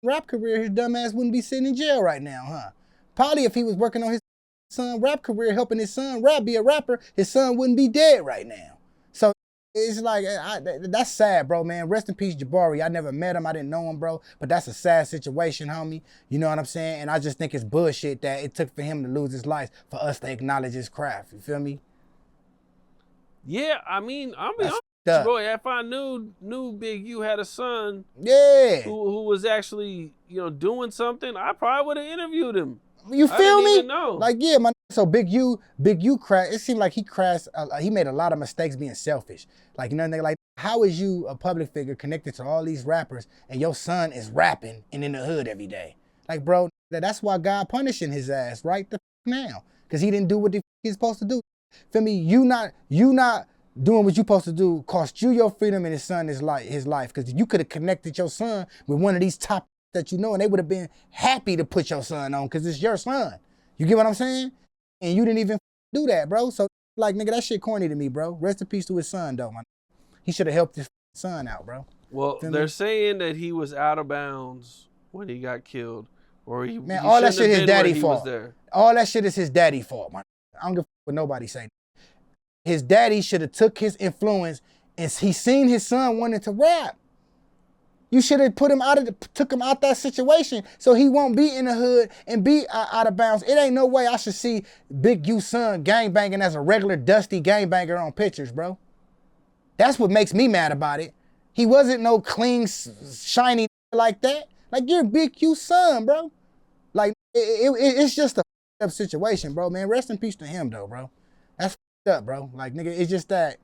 rap career, his dumb ass wouldn't be sitting in jail right now, huh? Probably if he was working on his son rap career, helping his son be a rapper, his son wouldn't be dead right now. So it's like, that's sad, bro, man. Rest in peace, Jabari. I never met him. I didn't know him, bro. But that's a sad situation, homie. You know what I'm saying? And I just think it's bullshit that it took for him to lose his life for us to acknowledge his craft. You feel me? Yeah, I mean, bro, if I knew Big U had a son, yeah, who was actually, doing something, I probably would have interviewed him. You feel me? Know. Like, yeah, so Big U crashed. It seemed like he crashed. He made a lot of mistakes being selfish. Like, like, how is you a public figure connected to all these rappers and your son is rapping and in the hood every day? Like, bro, that's why God punishing his ass right now, because he didn't do what he's supposed to do. Feel me? You not doing what you supposed to do cost you your freedom and his son his life. Because you could have connected your son with one of these top that you know, and they would have been happy to put your son on because it's your son. You get what I'm saying? And you didn't even do that, bro. So, like, nigga, that shit corny to me, bro. Rest in peace to his son, though, man. He should have helped his son out, bro. Well, they're saying that he was out of bounds when he got killed. Or he all that shit his daddy fault. All that shit is his daddy fault, man. I don't give a fuck what nobody say. His daddy should have took his influence and he seen his son wanting to rap. You should have took him out that situation so he won't be in the hood and be out of bounds. It ain't no way I should see Big U son gangbanging as a regular dusty gangbanger on pictures, bro. That's what makes me mad about it. He wasn't no clean, shiny like that. Like, you're Big U son, bro. Like, it's just a up situation, bro, man. Rest in peace to him, though, bro. That's up, bro. Like, nigga, it's just that.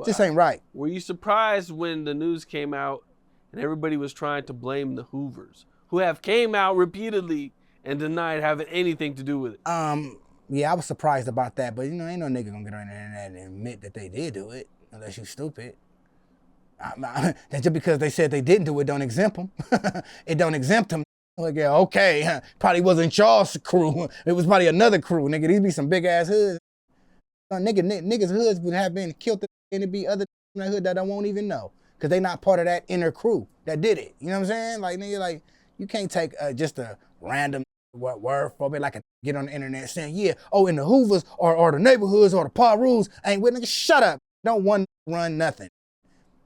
This ain't right. Were you surprised when the news came out and everybody was trying to blame the Hoovers, who have came out repeatedly and denied having anything to do with it? Yeah, I was surprised about that, but ain't no nigga gonna get on the internet and admit that they did do it, unless you stupid. Just because they said they didn't do it don't exempt them. It don't exempt them. Like, yeah, okay, probably wasn't y'all's crew. It was probably another crew, nigga. These be some big ass hoods. Niggas hoods would have been killed and it'd be other in the hood that I won't even know. Because they not part of that inner crew that did it. You know what I'm saying? Like, nigga, like, you can't take just a random word for me, like a get on the internet saying, yeah, in the Hoovers or the neighborhoods or the Parus ain't with, nigga, shut up. Don't one run nothing.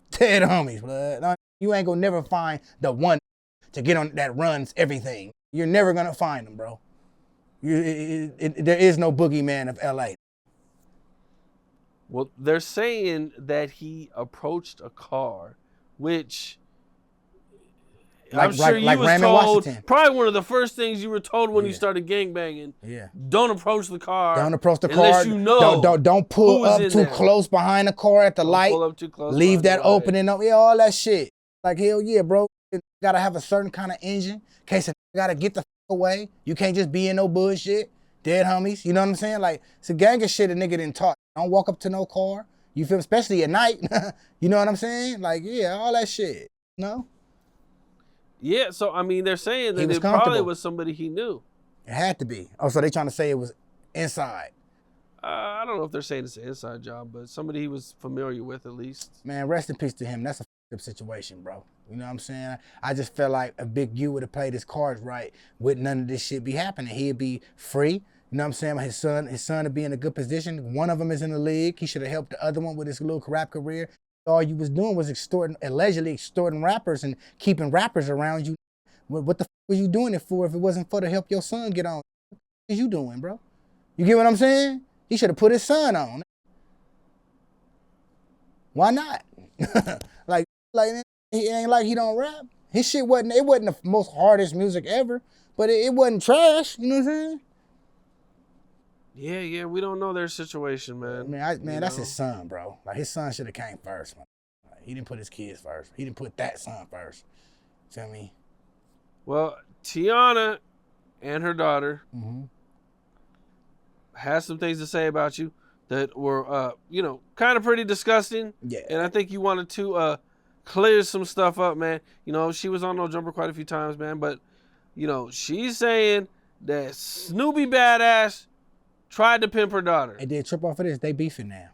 Dead homies, blood. You ain't gonna never find the one to get on that runs everything. You're never gonna find them, bro. There is no boogeyman of LA. Well, they're saying that he approached a car, which I'm sure you was told, probably one of the first things you were told when you started gangbanging. Yeah. Don't approach the car. Don't approach the unless car. You know don't pull up too close behind the car at the light. Pull up too close. Leave that opening up. Yeah, all that shit. Like, hell yeah, bro. You gotta have a certain kind of engine. In case you gotta get the fuck away. You can't just be in no bullshit. Dead homies. You know what I'm saying? Like, it's a gang of shit a nigga didn't taught. Don't walk up to no car. You feel, especially at night. You know what I'm saying? Like, yeah, all that shit. No? Yeah, so, I mean, they're saying that it probably was somebody he knew. It had to be. Oh, so they trying to say it was inside. I don't know if they're saying it's an inside job, but somebody he was familiar with at least. Man, rest in peace to him. That's a up situation, bro. You know what I'm saying? I just felt like a Big U would have played his cards right with none of this shit be happening. He'd be free. You know what I'm saying? His son would be in a good position. One of them is in the league. He should have helped the other one with his little rap career. All you was doing was allegedly extorting rappers and keeping rappers around you. What the fuck was you doing it for if it wasn't for to help your son get on? What is you doing, bro? You get what I'm saying? He should have put his son on. Why not? like it ain't like he don't rap. His shit wasn't the most hardest music ever, but it wasn't trash. You know what I'm saying? Yeah, we don't know their situation, man. Man, that's his son, bro. Like, his son should have came first, man. Like, he didn't put his kids first. He didn't put that son first. Feel me? Well, Tiana and her daughter has some things to say about you that were, kind of pretty disgusting. Yeah. And I think you wanted to clear some stuff up, man. You know, she was on No Jumper quite a few times, man. But, she's saying that Snoopy Badazz tried to pimp her daughter. They did trip off of this. They beefing now.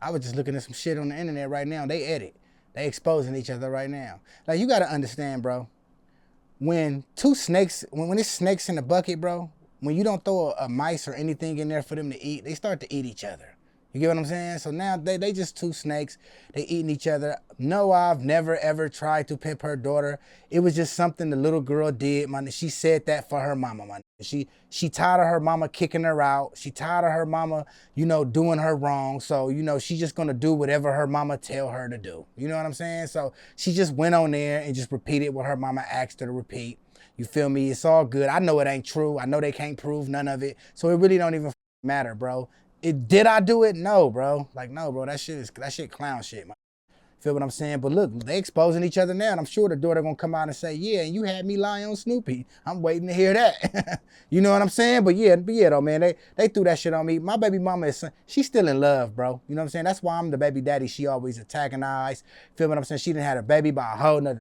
I was just looking at some shit on the internet right now. They edit. They exposing each other right now. Like, you got to understand, bro. When two snakes, when it's snakes in the bucket, bro, when you don't throw a mice or anything in there for them to eat, they start to eat each other. You get what I'm saying? So now they just two snakes. They eating each other. No, I've never, ever tried to pimp her daughter. It was just something the little girl did, man. She said that for her mama, man. She tired of her mama kicking her out. She tired of her mama, you know, doing her wrong. So, you know, she's just going to do whatever her mama tell her to do. You know what I'm saying? So she just went on there and just repeated what her mama asked her to repeat. You feel me? It's all good. I know it ain't true. I know they can't prove none of it. So it really don't even matter, bro. Did I do it? No, bro. Like, no, bro. That shit clown shit, man. Feel what I'm saying? But look, they exposing each other now, and I'm sure the daughter gonna come out and say, yeah, and you had me lying on Snoopy. I'm waiting to hear that. You know what I'm saying? But yeah though, man, they threw that shit on me. My baby mama she's still in love, bro. You know what I'm saying? That's why I'm the baby daddy she always antagonized. Feel what I'm saying? She done had a baby by a whole nother.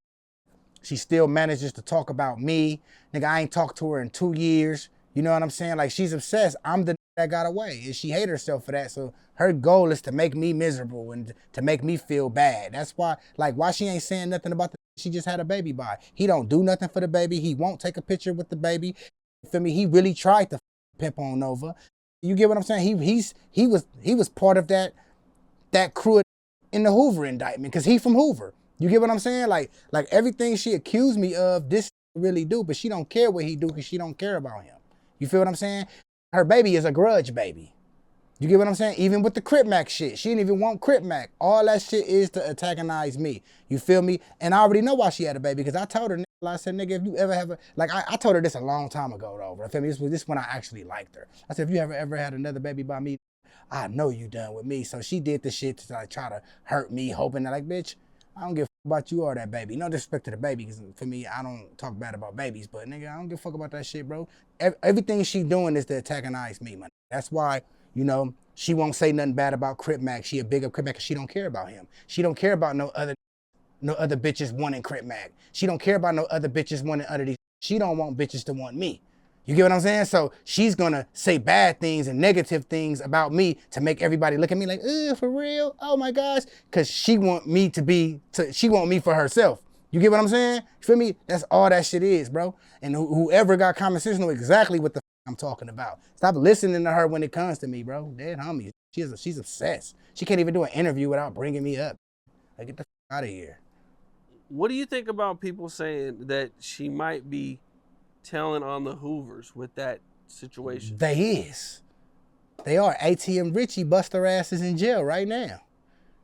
She still manages to talk about me. Nigga, I ain't talked to her in 2 years. You know what I'm saying? Like, she's obsessed. I'm the that got away, and she hate herself for that. So her goal is to make me miserable and to make me feel bad. That's why, like, why she ain't saying nothing about the she just had a baby by. He don't do nothing for the baby. He won't take a picture with the baby. You feel me? He really tried to pimp on Nova. You get what I'm saying? He was part of that crew in the Hoover indictment, because he from Hoover. You get what I'm saying? Like everything she accused me of, this really do, but she don't care what he do because she don't care about him. You feel what I'm saying? Her baby is a grudge baby. You get what I'm saying? Even with the Crip Mac shit, she didn't even want Crip Mac. All that shit is to antagonize me. You feel me? And I already know why she had a baby, because I told her, I said, nigga, if you ever have I told her this a long time ago, though, bro. Feel me? This when I actually liked her. I said, if you ever had another baby by me, I know you done with me. So she did the shit to like try to hurt me, hoping that, like, bitch, I don't give a fuck about you or that baby. No disrespect to the baby, because for me, I don't talk bad about babies, but nigga, I don't give a fuck about that shit, bro. Everything she doing is to antagonize me, man. That's why, you know, she won't say nothing bad about Crip Mac. She a big up Crip Mac because she don't care about him. She don't care about no other bitches wanting Crip Mac. She don't care about no other bitches wanting other these. She don't want bitches to want me. You get what I'm saying? So she's gonna say bad things and negative things about me to make everybody look at me like, for real? Oh my gosh. Cause she want me she want me for herself. You get what I'm saying? You feel me? That's all that shit is, bro. And whoever got common sense know exactly what the I'm talking about. Stop listening to her when it comes to me, bro. Dead homie. She's obsessed. She can't even do an interview without bringing me up. Like, get the out of here. What do you think about people saying that she might be telling on the Hoovers with that situation? They are. ATM Richie bust her asses in jail right now.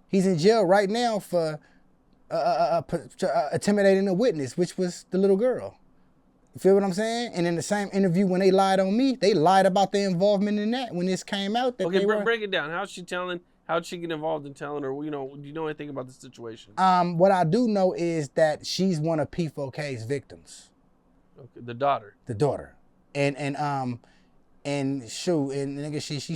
He's in jail right now for intimidating a witness, which was the little girl. You feel what I'm saying? And in the same interview, when they lied on me, they lied about their involvement in that when this came out. That okay, break it down. How'd she get involved in telling her? You know, do you know anything about the situation? What I do know is that she's one of P4K's victims. Okay, the daughter. The daughter. And nigga, she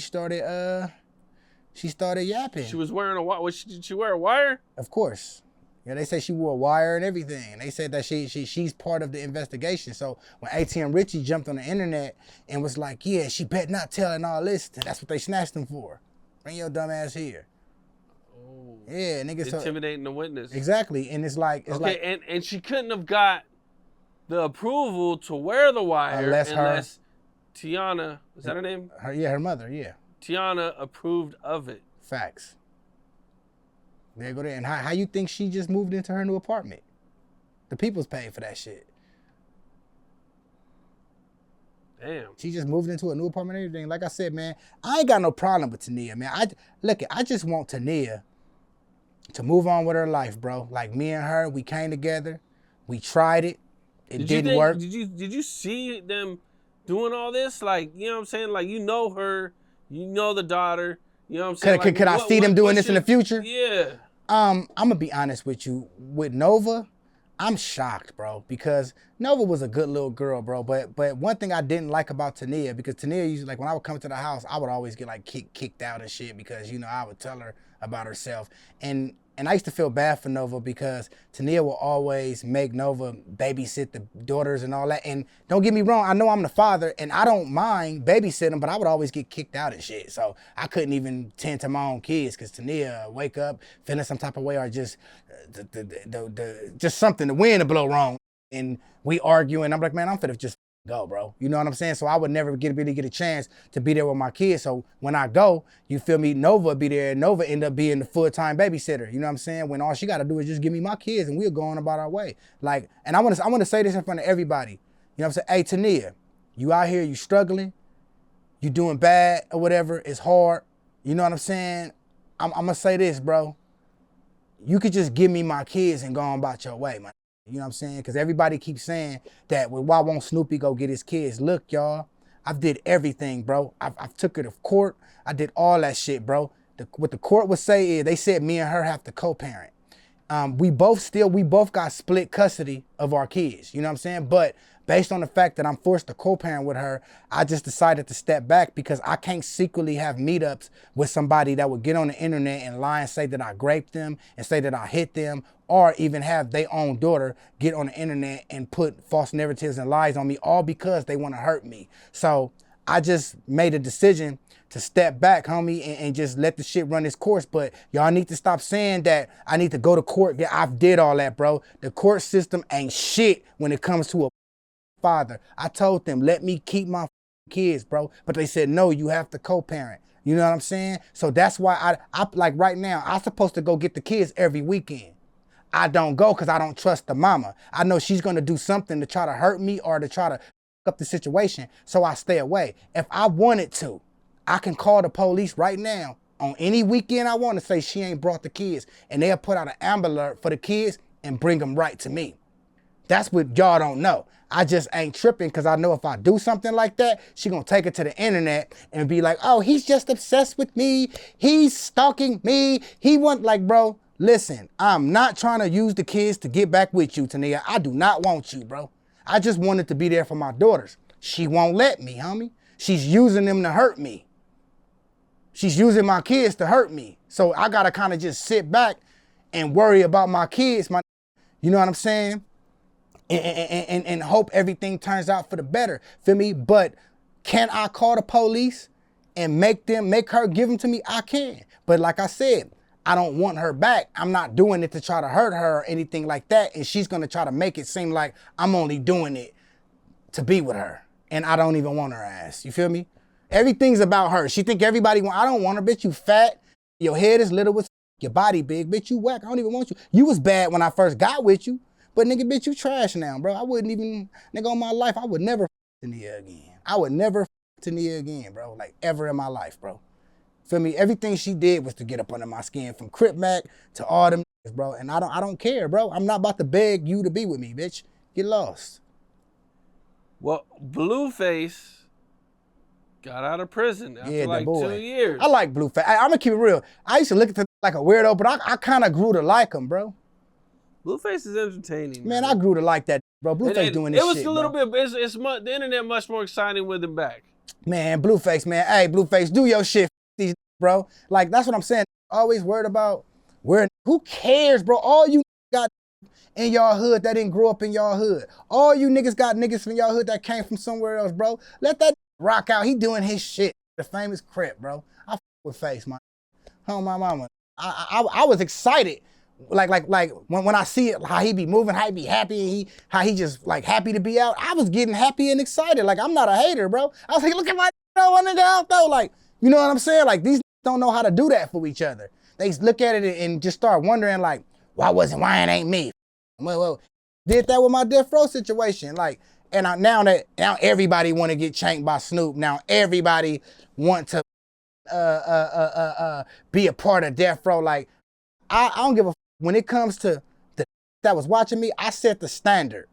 started yapping. She was wearing a wire. Did she wear a wire? Of course. Yeah, they say she wore a wire and everything. And they said that she's part of the investigation. So when ATM Richie jumped on the internet and was like, yeah, she better not telling all this, that's what they snatched him for. Bring your dumb ass here. Oh. Yeah, nigga. Intimidating the witness. Exactly. And it's like and she couldn't have got the approval to wear the wire unless Tiana, is that her name? Her mother, yeah. Tiana approved of it. Facts. There you go there. And how you think she just moved into her new apartment? The people's paying for that shit. Damn. She just moved into a new apartment and everything. Like I said, man, I ain't got no problem with Tania, man. I just want Tania to move on with her life, bro. Like, me and her, we came together. We tried it. It didn't work. Did you see them doing all this? Like, you know what I'm saying? Like, you know her, you know the daughter, you know what I'm saying? Could I see them doing this in the future? Yeah. I'm gonna be honest with you. With Nova, I'm shocked, bro, because Nova was a good little girl, bro. But one thing I didn't like about Tania, because Tania usually, like, when I would come to the house, I would always get like kicked out and shit, because, you know, I would tell her about herself. And And I used to feel bad for Nova because Tania will always make Nova babysit the daughters and all that. And don't get me wrong, I know I'm the father and I don't mind babysitting, but I would always get kicked out and shit. So I couldn't even tend to my own kids because Tania wake up, feeling some type of way or just just something, the wind to blow wrong. And we argue and I'm like, man, I'm finna just go, bro. You know what I'm saying? So I would never really get a chance to be there with my kids. So when I go, you feel me, Nova be there. Nova end up being the full-time babysitter. You know what I'm saying? When all she got to do is just give me my kids and we're going about our way. Like, and I want to say this in front of everybody. You know what I'm saying? Hey, Tania, you out here, you struggling, you doing bad or whatever. It's hard. You know what I'm saying? I'm going to say this, bro. You could just give me my kids and go on about your way, man. You know what I'm saying? Because everybody keeps saying that, well, why won't Snoopy go get his kids? Look, y'all, I've did everything, bro. I've took her to court. I did all that shit, bro. What the court would say is they said me and her have to co-parent. We both got split custody of our kids. You know what I'm saying? But based on the fact that I'm forced to co-parent with her, I just decided to step back because I can't secretly have meetups with somebody that would get on the internet and lie and say that I raped them and say that I hit them, or even have their own daughter get on the internet and put false narratives and lies on me, all because they want to hurt me. So I just made a decision to step back, homie, and just let the shit run its course. But y'all need to stop saying that I need to go to court. Yeah, I've did all that, bro. The court system ain't shit when it comes to a father. I told them, let me keep my kids, bro. But they said, no, you have to co-parent. You know what I'm saying? So that's why I like right now, I'm supposed to go get the kids every weekend. I don't go because I don't trust the mama. I know she's going to do something to try to hurt me or to try to up the situation, so I stay away. If I wanted to, I can call the police right now on any weekend I want to say she ain't brought the kids, and they'll put out an Amber Alert for the kids and bring them right to me. That's what y'all don't know. I just ain't tripping because I know if I do something like that, she gonna take it to the internet and be like, oh, he's just obsessed with me. He's stalking me. He want, like, bro, listen, I'm not trying to use the kids to get back with you, Tania. I do not want you, bro. I just wanted to be there for my daughters. She won't let me, homie. She's using them to hurt me. She's using my kids to hurt me. So I gotta kind of just sit back and worry about my kids, you know what I'm saying? And hope everything turns out for the better, feel me? But can I call the police and make her give them to me? I can. But like I said, I don't want her back. I'm not doing it to try to hurt her or anything like that. And she's gonna try to make it seem like I'm only doing it to be with her. And I don't even want her ass, you feel me? Everything's about her. She think everybody I don't want her, bitch, you fat. Your head is little with your body big, bitch, you whack. I don't even want you. You was bad when I first got with you, but nigga, bitch, you trash now, bro. I wouldn't even, nigga, on my life, I would never Tania again. I would never Tania again, bro, like ever in my life, bro. Feel me? Everything she did was to get up under my skin, from Crip Mac to all them niggas, bro. And I don't care, bro. I'm not about to beg you to be with me, bitch. Get lost. Well, Blueface got out of prison after like 2 years. I like Blueface. I'm gonna keep it real. I used to look at him like a weirdo, but I kind of grew to like him, bro. Blueface is entertaining. Man, I grew to like that, bro. Blueface doing this shit, it was a little bit, it's the internet much more exciting with him back. Man, Blueface, man. Hey, Blueface, do your shit, these, bro. Like, that's what I'm saying. Always worried about who cares, bro? All you got in y'all hood that didn't grow up in y'all hood. All you niggas got niggas from y'all hood that came from somewhere else, bro. Let that rock out. He doing his shit. The famous Crip, bro. I with Face, man. Oh, my mama. I was excited. Like when I see it, how he be moving, how he be happy, and how he just like happy to be out. I was getting happy and excited. Like, I'm not a hater, bro. I was like, look at my one nigga out though. Like, you know what I'm saying? Like, these don't know how to do that for each other. They look at it and just start wondering, like, why it ain't me? Well, did that with my Death Row situation. Like, and now everybody want to get chanked by Snoop. Now everybody want to be a part of Death Row. Like, I don't give a when it comes to the that was watching me. I set the standard,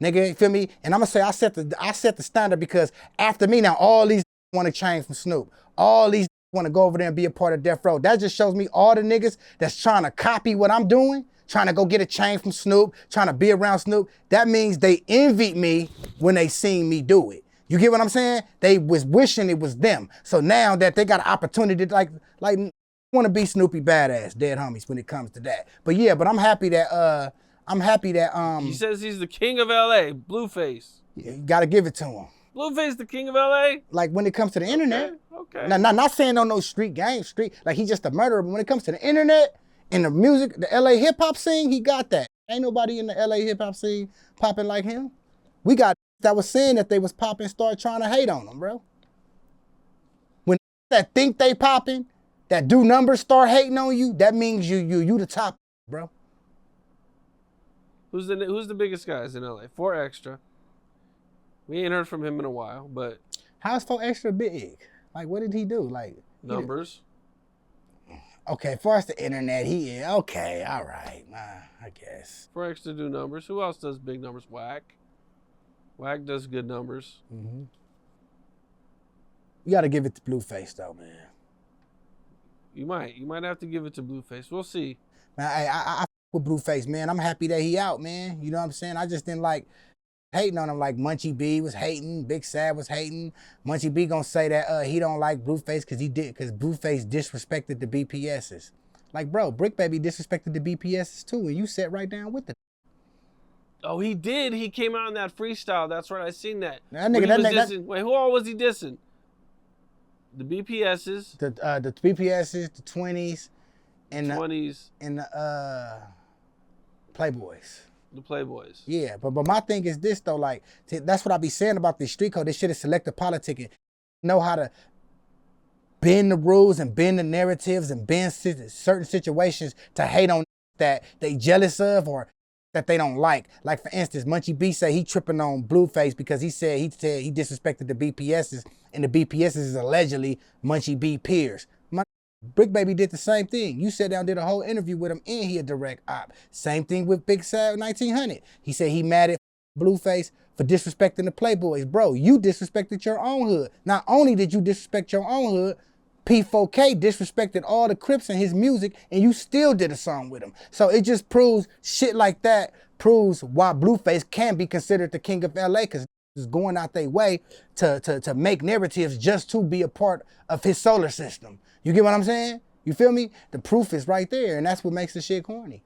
nigga. You feel me? And I'm gonna say I set the standard because after me now, all these want to change from Snoop. All these want to go over there and be a part of Death Row. That just shows me all the niggas that's trying to copy what I'm doing, trying to go get a chain from Snoop, trying to be around Snoop. That means they envied me when they seen me do it. You get what I'm saying? They was wishing it was them. So now that they got an opportunity, like want to be Snoopy Badazz, dead homies when it comes to that. But yeah, but I'm happy that He says he's the king of LA, Blueface. you gotta give it to him. Blueface the king of LA? Like when it comes to the internet. Okay. Now, not saying on no street gang, like he's just a murderer, but when it comes to the internet and the music, the LA hip hop scene, he got that. Ain't nobody in the LA hip hop scene popping like him. We got that was saying that they was popping, start trying to hate on him, bro. When that think they popping, that do numbers start hating on you, that means you the top, bro. Who's the biggest guys in LA? 4 Extra. We ain't heard from him in a while, but how's 4 Extra big? Like, what did he do? Like numbers. Okay, far as the internet, he is okay. All right, I guess. 4 Extra do numbers. Who else does big numbers? Whack. Whack does good numbers. Mm-hmm. You got to give it to Blueface though, man. You might have to give it to Blueface. We'll see. Man, I with Blueface, man. I'm happy that he out, man. You know what I'm saying? I just didn't like hating on him. Like Munchie B was hating, Big Sad was hating. Munchie B gonna say that he don't like Blueface because Blueface disrespected the BPSs. Like, bro, Brick Baby disrespected the BPSs too, and you sat right down with it. Oh, he did. He came out in that freestyle. That's right. I seen that. Wait, who all was he dissing? The BPSs. The BPSs, the 20s, and the 20s, and the Playboys. The Playboys. Yeah, but my thing is this though, like that's what I be saying about this street code. This shit is selective politicking. Know how to bend the rules and bend the narratives and bend certain situations to hate on that they jealous of or that they don't like. Like for instance, Munchie B say he tripping on Blueface because he said he disrespected the BPSs and the BPSs is allegedly Munchie B peers. Brick Baby did the same thing. You sat down and did a whole interview with him and he a direct op. Same thing with Big Sad 1900. He said he mad at Blueface for disrespecting the Playboys. Bro, you disrespected your own hood. Not only did you disrespect your own hood, P4K disrespected all the Crips in his music and you still did a song with him. So it just proves shit like that proves why Blueface can be considered the king of LA because is going out their way to make narratives just to be a part of his solar system. You get what I'm saying? You feel me? The proof is right there, and that's what makes the shit corny.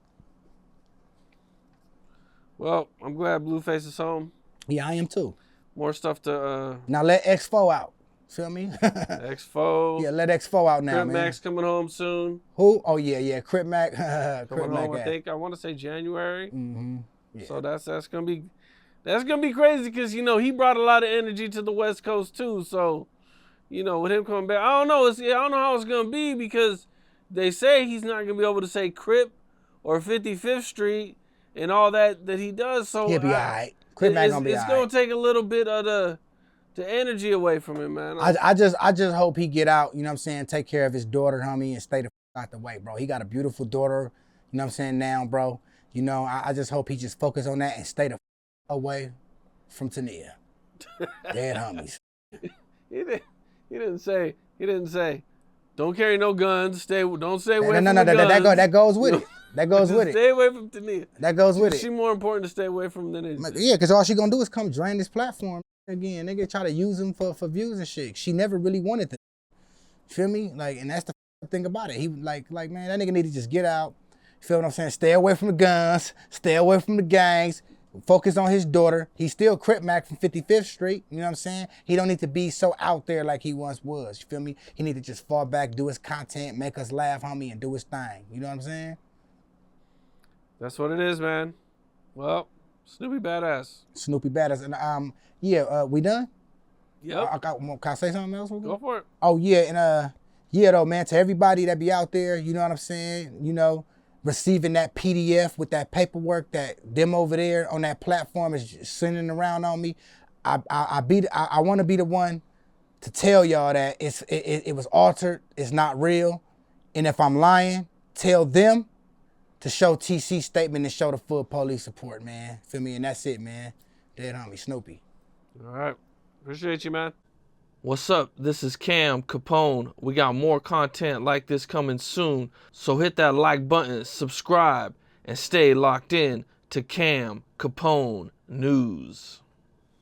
Well, I'm glad Blueface is home. Yeah, I am too. More stuff to... Now let X4 out. Feel me? X4. Yeah, let X4 out now, Crip man. Mac's coming home soon. Who? Oh, yeah. Crip Mac. Coming home, I want to say January. Mm-hmm. Yeah. So that's gonna be crazy because he brought a lot of energy to the West Coast too. So, with him coming back, I don't know how it's gonna be because they say he's not gonna be able to say Crip or 55th Street and all that he does. So he'll be all right. Crip Mac gonna be all right. It's gonna take a little bit of the energy away from him, man. I just hope he get out. You know what I'm saying? Take care of his daughter, homie, and stay the out the way, bro. He got a beautiful daughter. You know what I'm saying now, bro. I just hope he just focus on that and stay the away from Tania. Dead homies. He didn't say, don't carry no guns. Don't stay away from the guns. That goes with it. That goes with it. Stay away from Tania. That goes with it. She's more important to stay away from than anything. Yeah, because all she gonna do is come drain this platform again. Nigga try to use him for views and shit. She never really wanted to. Feel me? Like, and that's the thing about it. He like man, that nigga need to just get out. You feel what I'm saying? Stay away from the guns. Stay away from the gangs. Focus on his daughter. He's still Crip Mac from 55th Street. You know what I'm saying? He don't need to be so out there like he once was. You feel me? He need to just fall back, do his content, make us laugh, homie, and do his thing. You know what I'm saying? That's what it is, man. Well, Snoopy Badazz. Snoopy Badazz. And we done? Yep. Can I say something else? Go for it. Oh yeah, and though, man, to everybody that be out there, you know what I'm saying? Receiving that PDF with that paperwork that them over there on that platform is sending around on me. I want to be the one to tell y'all that it was altered, it's not real, and if I'm lying, tell them to show TC statement and show the full police support, man. Feel me? And that's it, man. Dead homie, Snoopy. All right, appreciate you, man. What's up? This is Cam Capone. We got more content like this coming soon. So hit that like button, subscribe, and stay locked in to Cam Capone News.